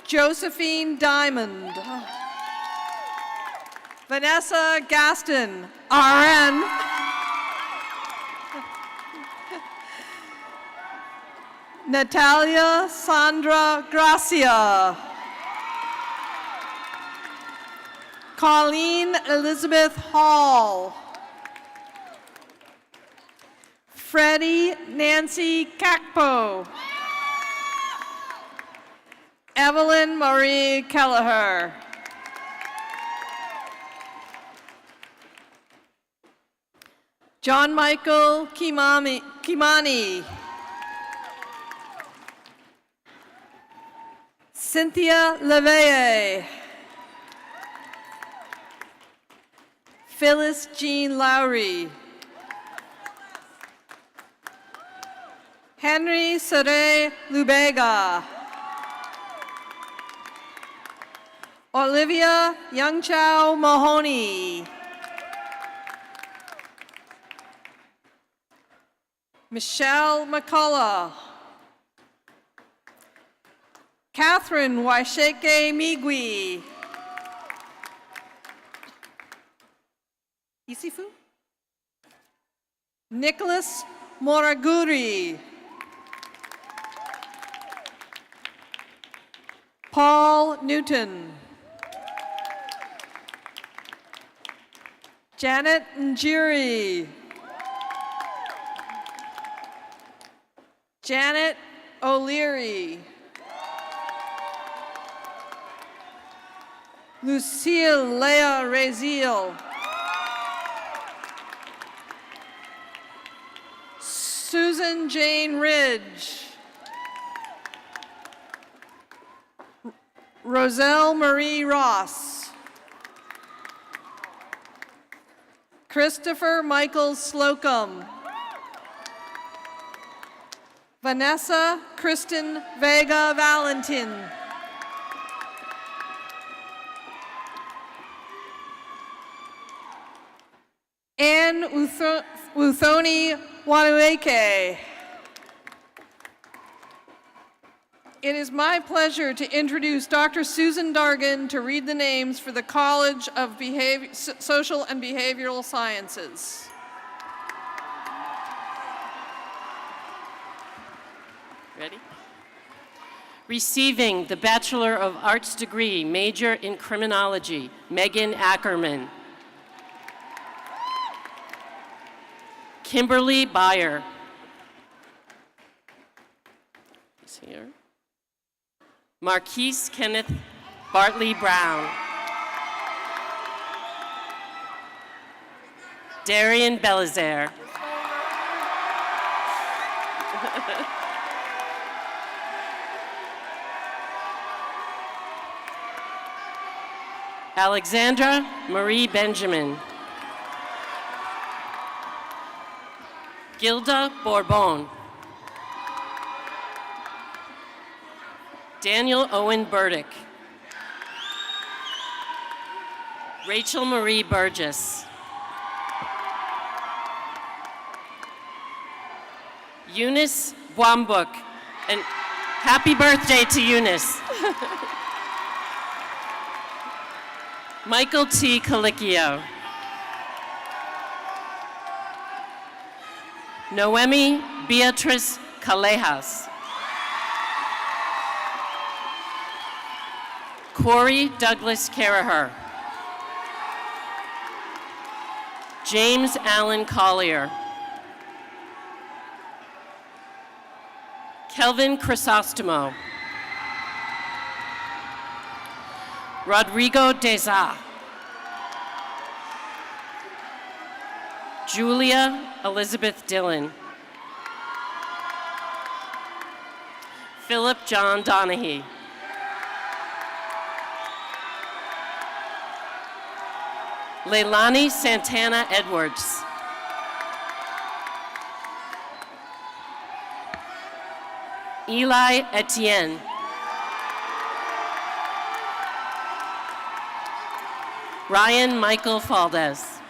Josephine Diamond. Vanessa Gaston, RN. Natalia Sandra Gracia. Colleen Elizabeth Hall. Freddie Nancy Kakpo. Evelyn Marie Kelleher. John Michael Kimani. Cynthia Leveye. Phyllis Jean Lowry. Henry Sere Lubega. Olivia Youngchow Mahoney. Michelle McCullough. Catherine Waisheke Migwi. Isifu? Nicholas Moraguri. Paul Newton. Janet Njiri. Janet O'Leary. Lucille Leah Raziel. Susan Jane Ridge. Roselle Marie Ross. Christopher Michael Slocum. Vanessa Kristen Vega Valentin. Anne Uthoni Wanueke. It is my pleasure to introduce Dr. Susan Dargan to read the names for the College of Social and Behavioral Sciences. Ready? Receiving the Bachelor of Arts degree, major in criminology, Megan Ackerman. Kimberly Byer. He's here. Marquise Kenneth Bartley Brown. Darian Belizaire. Alexandra Marie Benjamin. Gilda Bourbon. Daniel Owen Burdick. Rachel Marie Burgess. Eunice Wambuk. And happy birthday to Eunice. Michael T. Colicchio. Noemi Beatrice Callejas. Corey Douglas Caraher. James Allen Collier. Kelvin Crisostomo. Rodrigo Deza. Julia Elizabeth Dillon. Philip John Donahue. Leilani Santana Edwards. Eli Etienne. Ryan Michael Faldes.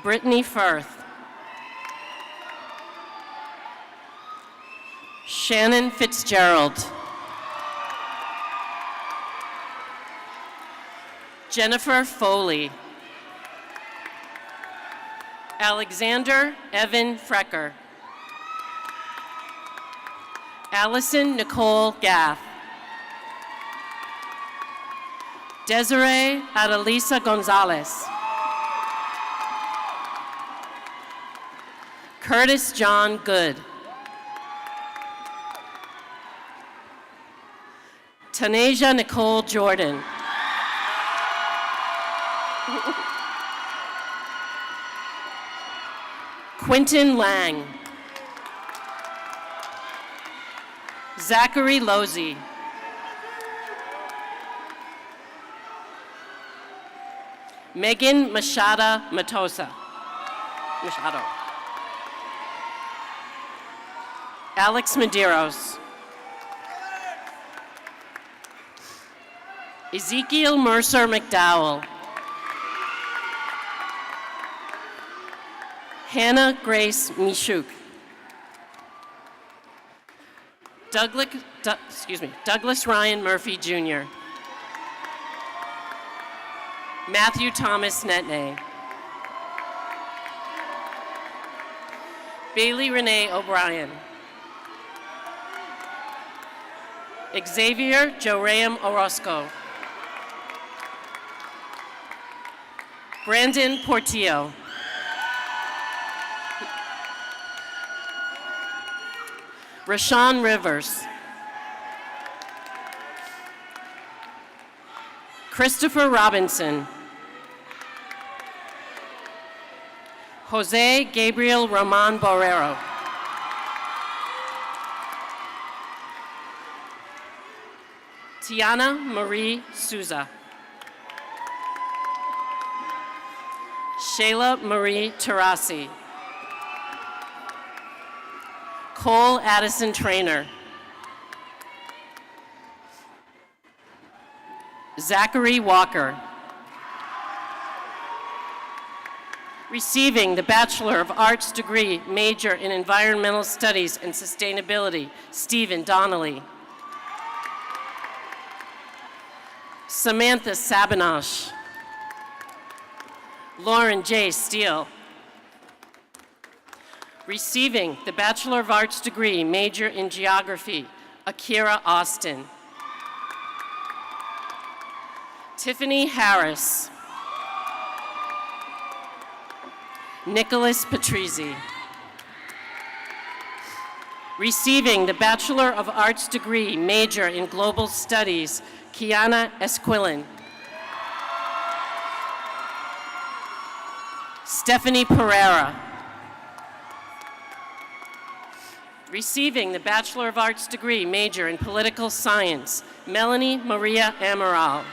Brittany Firth. Shannon Fitzgerald. Jennifer Foley. Alexander Evan Frecker. Allison Nicole Gath. Desiree Adelisa Gonzalez. Curtis John Good. Tanasia Nicole Jordan. Quentin Lang. Zachary Losey. Megan Machado Matosa. Machado. Alex Medeiros. Ezekiel Mercer McDowell. Hannah Grace Mishuk. Douglas Ryan Murphy Jr. Matthew Thomas Netney. Bailey Renee O'Brien. Xavier Joram Orozco. Brandon Portillo. Rashawn Rivers. Christopher Robinson. Jose Gabriel Roman Borrero. Tiana Marie Souza. Shayla Marie Terasi. Cole Addison Trainer. Zachary Walker. Receiving the Bachelor of Arts degree, major in Environmental Studies and Sustainability, Stephen Donnelly. Samantha Sabinosh. Lauren J. Steele. Receiving the Bachelor of Arts degree, major in Geography, Akira Austin. Tiffany Harris. Nicholas Patrizzi. Receiving the Bachelor of Arts degree, major in Global Studies, Kiana Esquilin. Stephanie Pereira. Receiving the Bachelor of Arts degree, major in Political Science, Melanie Maria Amaral.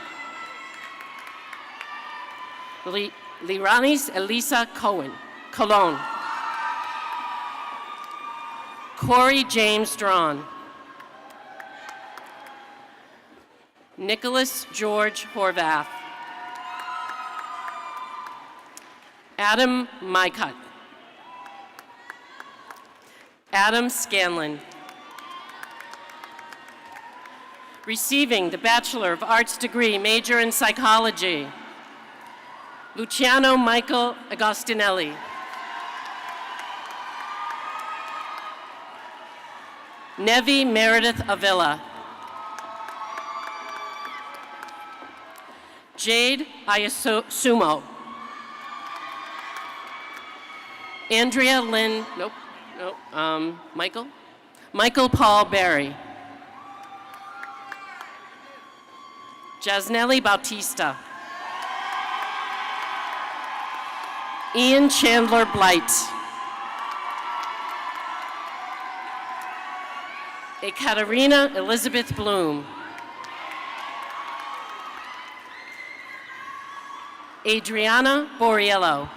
Liranis Elisa Colon. Corey James Drawn. Nicholas George Horvath. Adam Mycutt. Adam Scanlon. Receiving the Bachelor of Arts degree, major in Psychology, Luciano Michael Agostinelli. Nevi Meredith Avila. Jade Ayasumo. Andrea Lynn, Michael Paul Berry. Jasnelli Bautista. Ian Chandler Blight. Ekaterina Elizabeth Bloom. Adriana Borriello.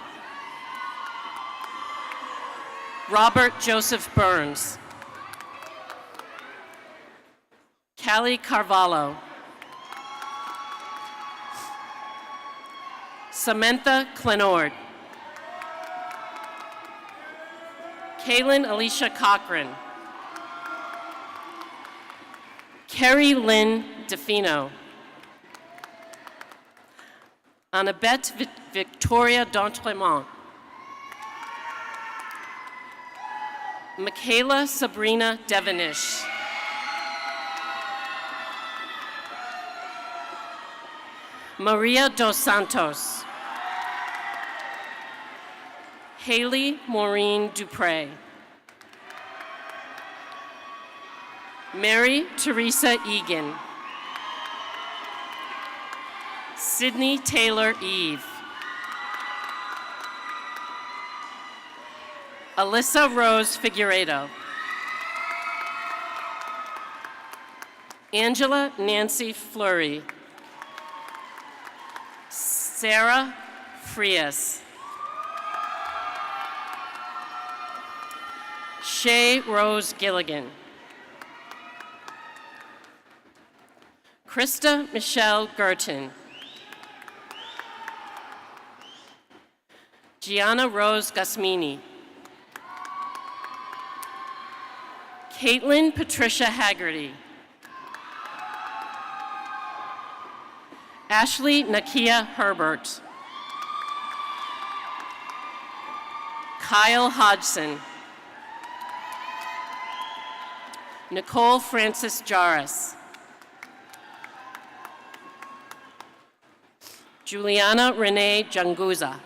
Robert Joseph Burns. Callie Carvalho. Samantha Clenord. Kaylin Alicia Cochran. Carrie Lynn DeFino. Annabette Victoria D'Entremont. Michaela Sabrina Devenish. Maria Dos Santos. Haley Maureen Dupre. Mary Teresa Egan. Sydney Taylor Eve. Alyssa Rose Figueredo. Angela Nancy Fleury. Sarah Frias. Shay Rose Gilligan. Krista Michelle Gerton. Gianna Rose Gasmini. Caitlin Patricia Haggerty. Ashley Nakia Herbert. Kyle Hodgson. Nicole Francis Jarris. Juliana Renee Janguza.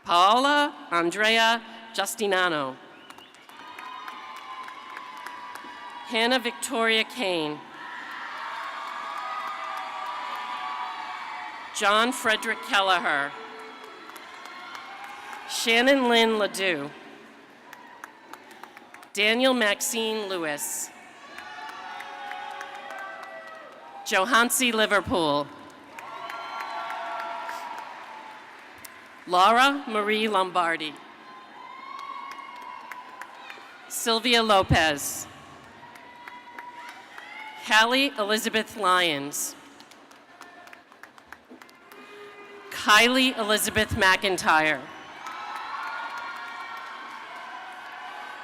Paola Andrea Justinano. Hannah Victoria Kane. John Frederick Kelleher. Shannon Lynn Ledoux. Daniel Maxine Lewis. Johansi Liverpool. Laura Marie Lombardi. Sylvia Lopez. Callie Elizabeth Lyons. Kylie Elizabeth McIntyre.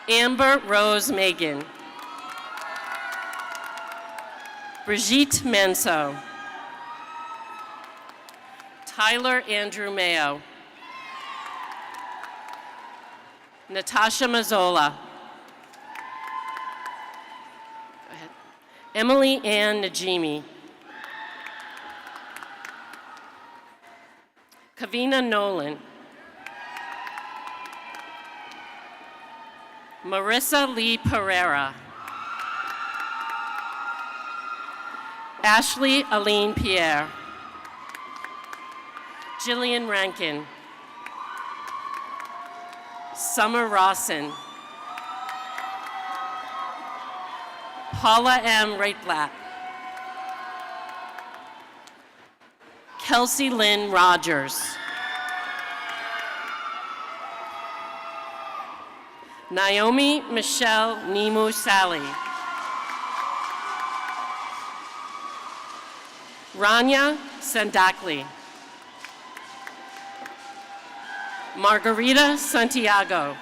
Amber Rose Megan. Brigitte Manso. Tyler Andrew Mayo. Natasha Mazzola. Go ahead. Emily Ann Najimi. Kavina Nolan. Marissa Lee Pereira. Ashley Aline Pierre. Jillian Rankin. Summer Rawson. Paula M. Reitblatt. Kelsey Lynn Rogers. Naomi Michelle Nimu Sally. Rania Sandakli. Margarita Santiago.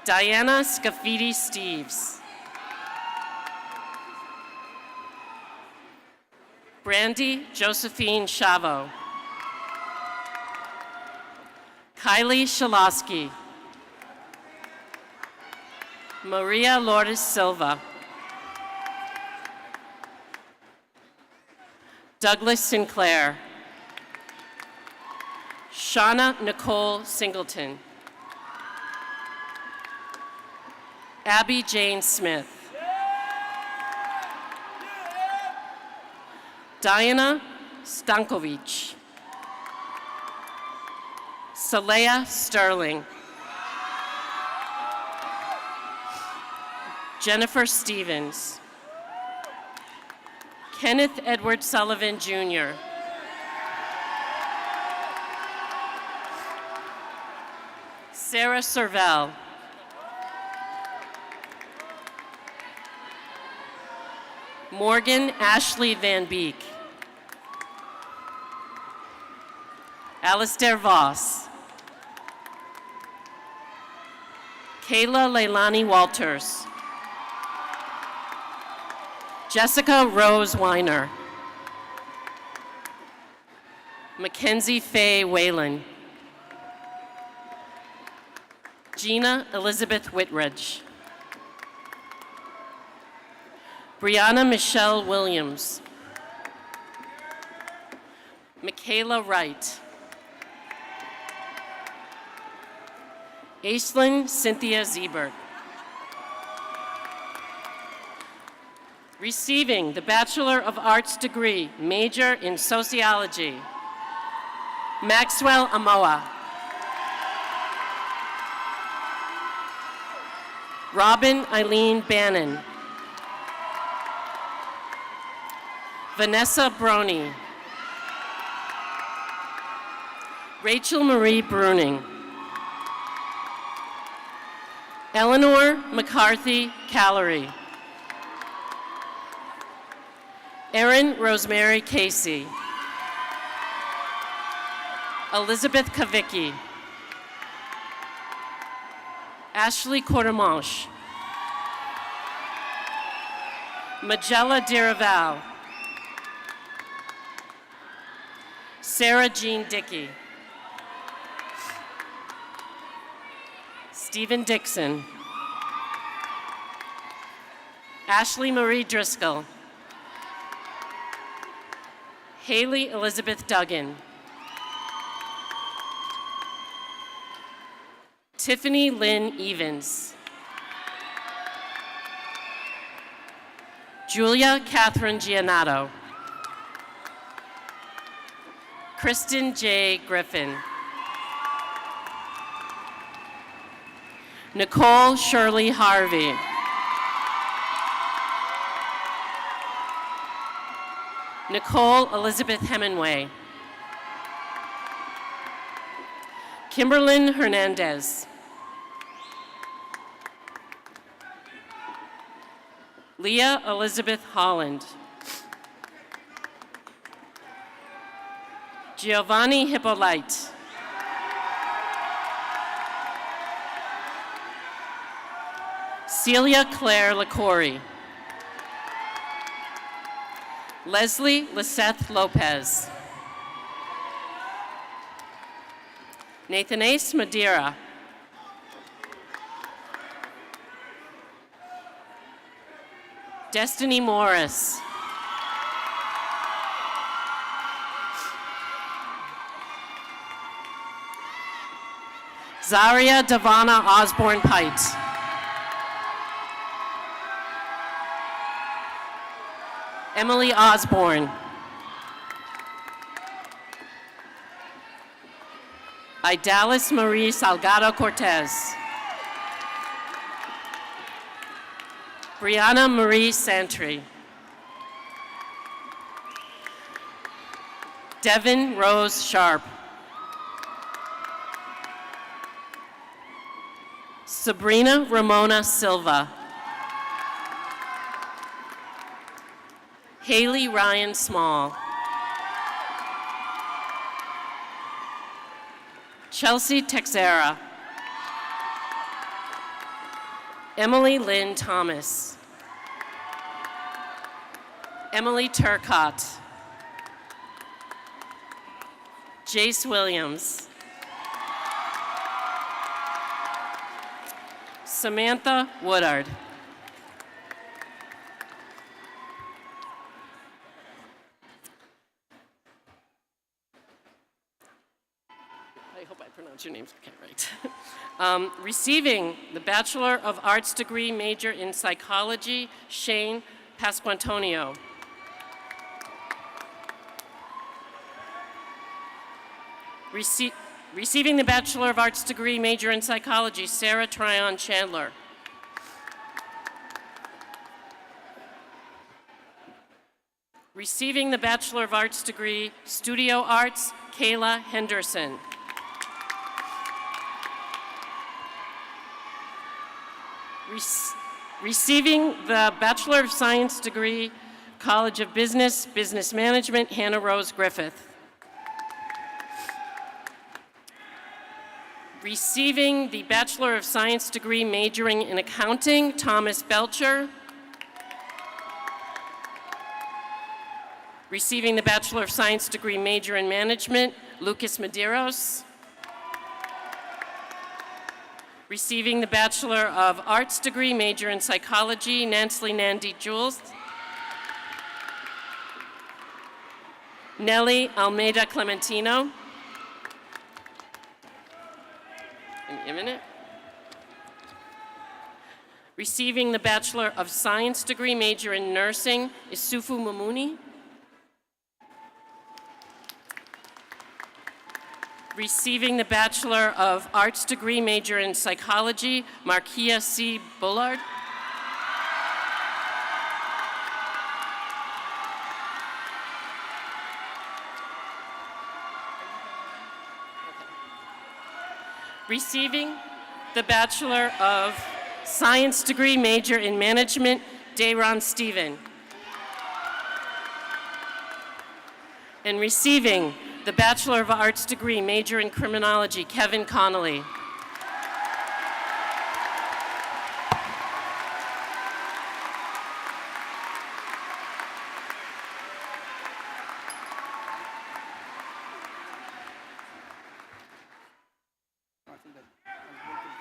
Diana Scafidi Steves. Brandy Josephine Chavo. Kylie Shalosky. Maria Lourdes Silva. Douglas Sinclair. Shauna Nicole Singleton. Abby Jane Smith. Diana Stankovic. Saleha Sterling. Jennifer Stevens. Kenneth Edward Sullivan Jr. Sarah Servell. Morgan Ashley Van Beek. Alistair Voss. Kayla Leilani Walters. Jessica Rose Weiner. Mackenzie Faye Whalen. Gina Elizabeth Whitridge. Brianna Michelle Williams. Michaela Wright. Aislinn Cynthia Ziebert. Receiving the Bachelor of Arts degree, major in sociology, Maxwell Amoa. Robin Eileen Bannon. Vanessa Brony. Rachel Marie Bruning. Eleanor McCarthy Callery. Erin Rosemary Casey. Elizabeth Kavicki. Ashley Courtemanche. Magella Diraval. Sarah Jean Dickey. Stephen Dixon. Ashley Marie Driscoll. Haley Elizabeth Duggan. Tiffany Lynn Evans. Julia Catherine Giannato. Kristen J. Griffin. Nicole Shirley Harvey. Nicole Elizabeth Hemingway. Kimberlyn Hernandez. Leah Elizabeth Holland. Giovanni Hippolyte. Celia Claire LaCourie. Leslie Liseth Lopez. Nathanace Madeira. Destiny Morris. Zaria Davana Osborne Pite. Emily Osborne. Idalis Marie Salgado Cortez. Brianna Marie Santry. Devin Rose Sharp. Sabrina Ramona Silva. Haley Ryan Small. Chelsea Texera. Emily Lynn Thomas. Emily Turcott. Jace Williams. Samantha Woodard. I hope I pronounced your names okay, right. Receiving the Bachelor of Arts degree, major in psychology, Shane Pasquantonio. Receiving the Bachelor of Arts degree, major in psychology, Sarah Tryon Chandler. Receiving the Bachelor of Arts degree, Studio Arts, Kayla Henderson. Receiving the Bachelor of Science degree, College of Business, Business Management, Hannah Rose Griffith. Receiving the Bachelor of Science degree, majoring in accounting, Thomas Belcher. Receiving the Bachelor of Science degree, major in management, Lucas Medeiros. Receiving the Bachelor of Arts degree, major in psychology, Nancy Nandy Jules. Nellie Almeida Clementino. Give me a minute. Receiving the Bachelor of Science degree, major in nursing, Isufu Mamuni. Receiving the Bachelor of Arts degree, major in psychology, Marquia C. Bullard. Receiving the Bachelor of Science degree, major in management, Dayron Stephen. And receiving the Bachelor of Arts degree, major in criminology, Kevin Connolly.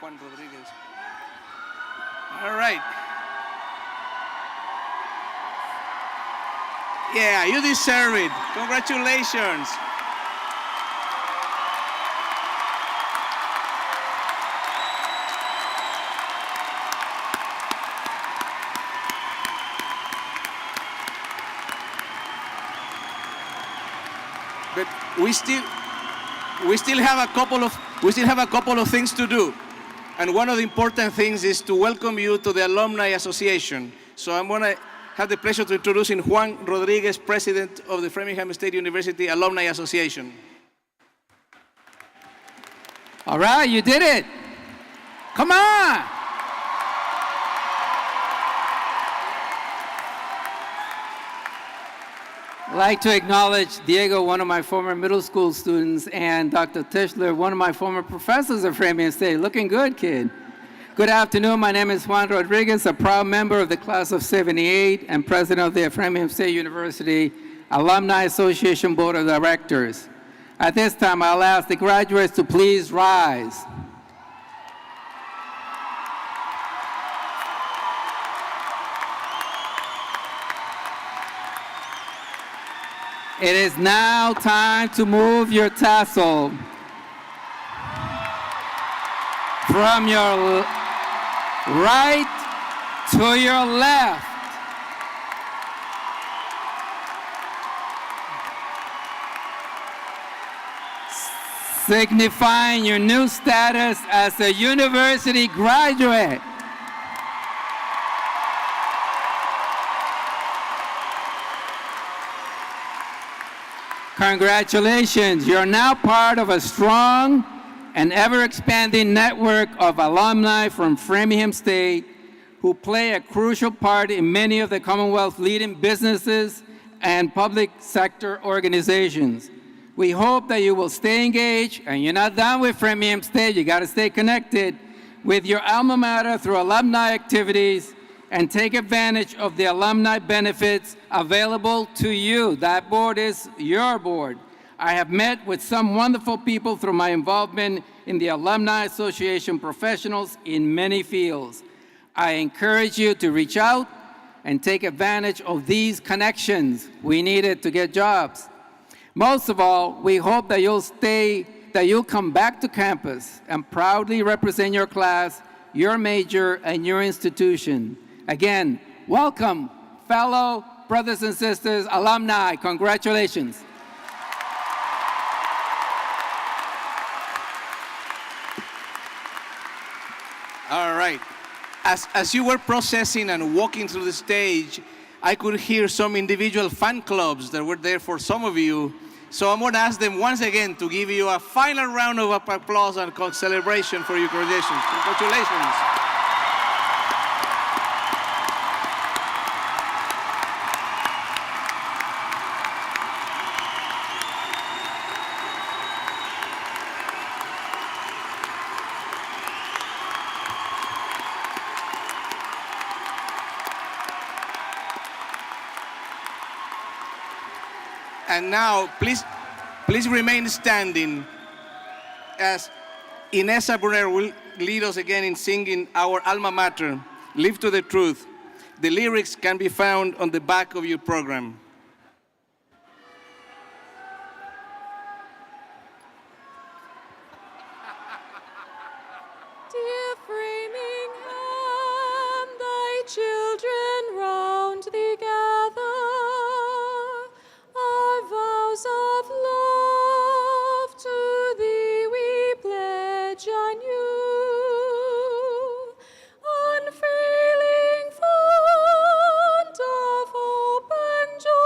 Juan Rodriguez. All right. Yeah, you deserve it. Congratulations. But we still have a couple of things to do. And one of the important things is to welcome you to the Alumni Association. So I'm going to have the pleasure to introducing Juan Rodriguez, President of the Framingham State University Alumni Association. All right, you did it. Come on. I'd like to acknowledge Diego, one of my former middle school students, and Dr. Tischler, one of my former professors at Framingham State. Looking good, kid. Good afternoon. My name is Juan Rodriguez, a proud member of the class of '78 and president of the Framingham State University Alumni Association Board of Directors. At this time, I'll ask the graduates to please rise. It is now time to move your tassel from your right to your left. Signifying your new status as a university graduate. Congratulations, you're now part of a strong and ever-expanding network of alumni from Framingham State who play a crucial part in many of the Commonwealth's leading businesses and public sector organizations. We hope that you will stay engaged, and you're not done with Framingham State. You got to stay connected with your alma mater through alumni activities and take advantage of the alumni benefits available to you. That board is your board. I have met with some wonderful people through my involvement in the Alumni Association professionals in many fields. I encourage you to reach out and take advantage of these connections. We need it to get jobs. Most of all, we hope that you'll come back to campus and proudly represent your class, your major, and your institution. Again, welcome, fellow brothers and sisters, alumni. Congratulations. All right. As you were processing and walking through the stage, I could hear some individual fan clubs that were there for some of you. So I'm going to ask them once again to give you a final round of applause and celebration for your graduation. Congratulations. And now, please remain standing as Inessa Brunner will lead us again in singing our alma mater, Live to the Truth. The lyrics can be found on the back of your program. Dear Framingham, thy children round thee gather, our vows of love to thee we pledge anew. Unfailing fount of hope and joy,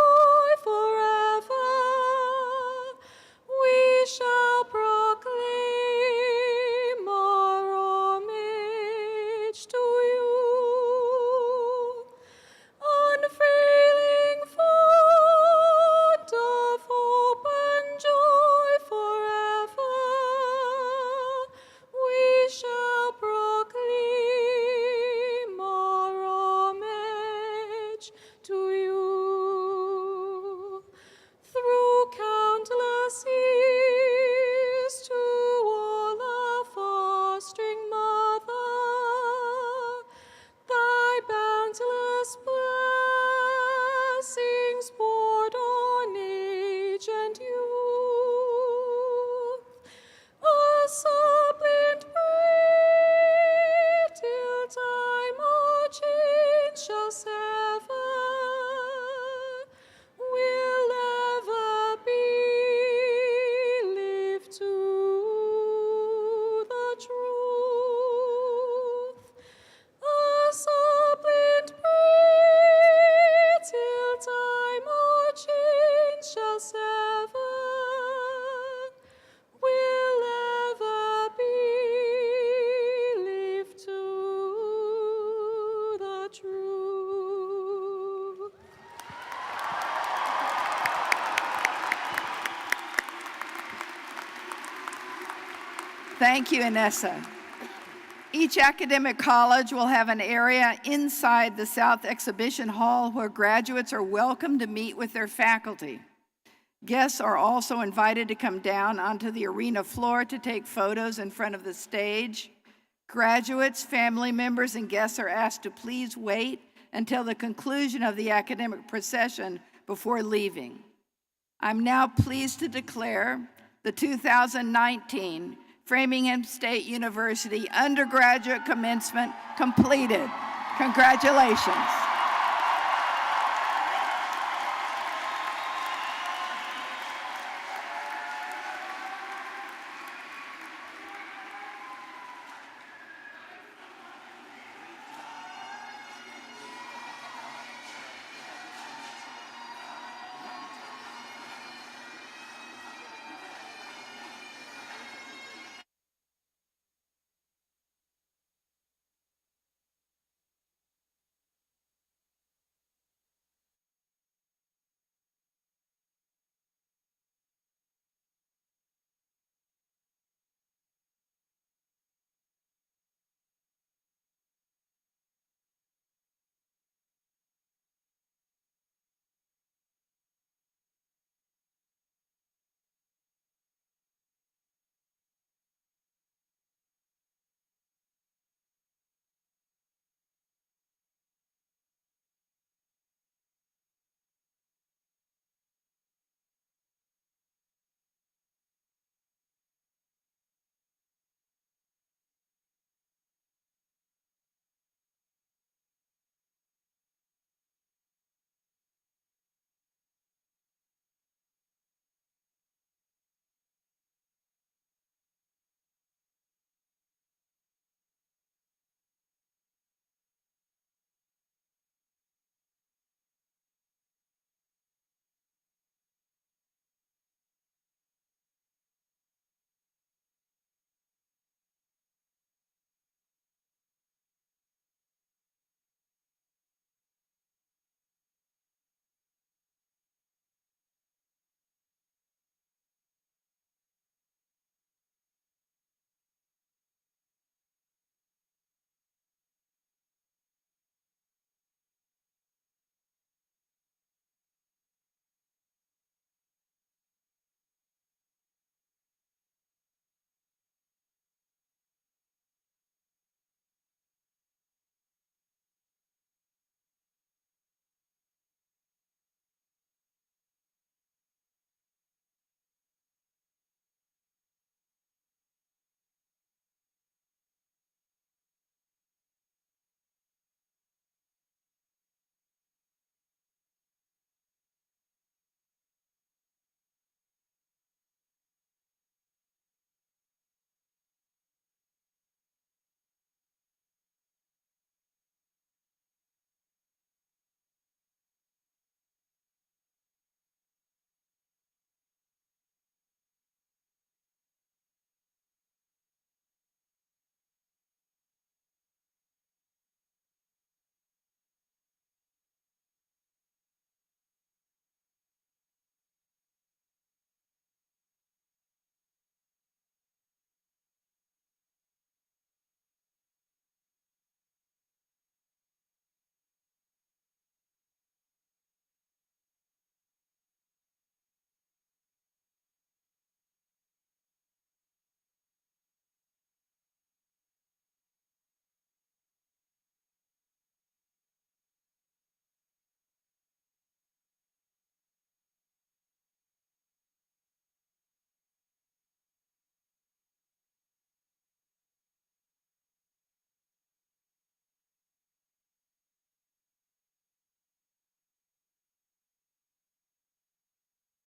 Thank you, Inessa. Each academic college will have an area inside the South Exhibition Hall where graduates are welcome to meet with their faculty. Guests are also invited to come down onto the arena floor to take photos in front of the stage. Graduates, family members, and guests are asked to please wait until the conclusion of the academic procession before leaving. I'm now pleased to declare the 2019 Framingham State University Undergraduate Commencement completed. Congratulations.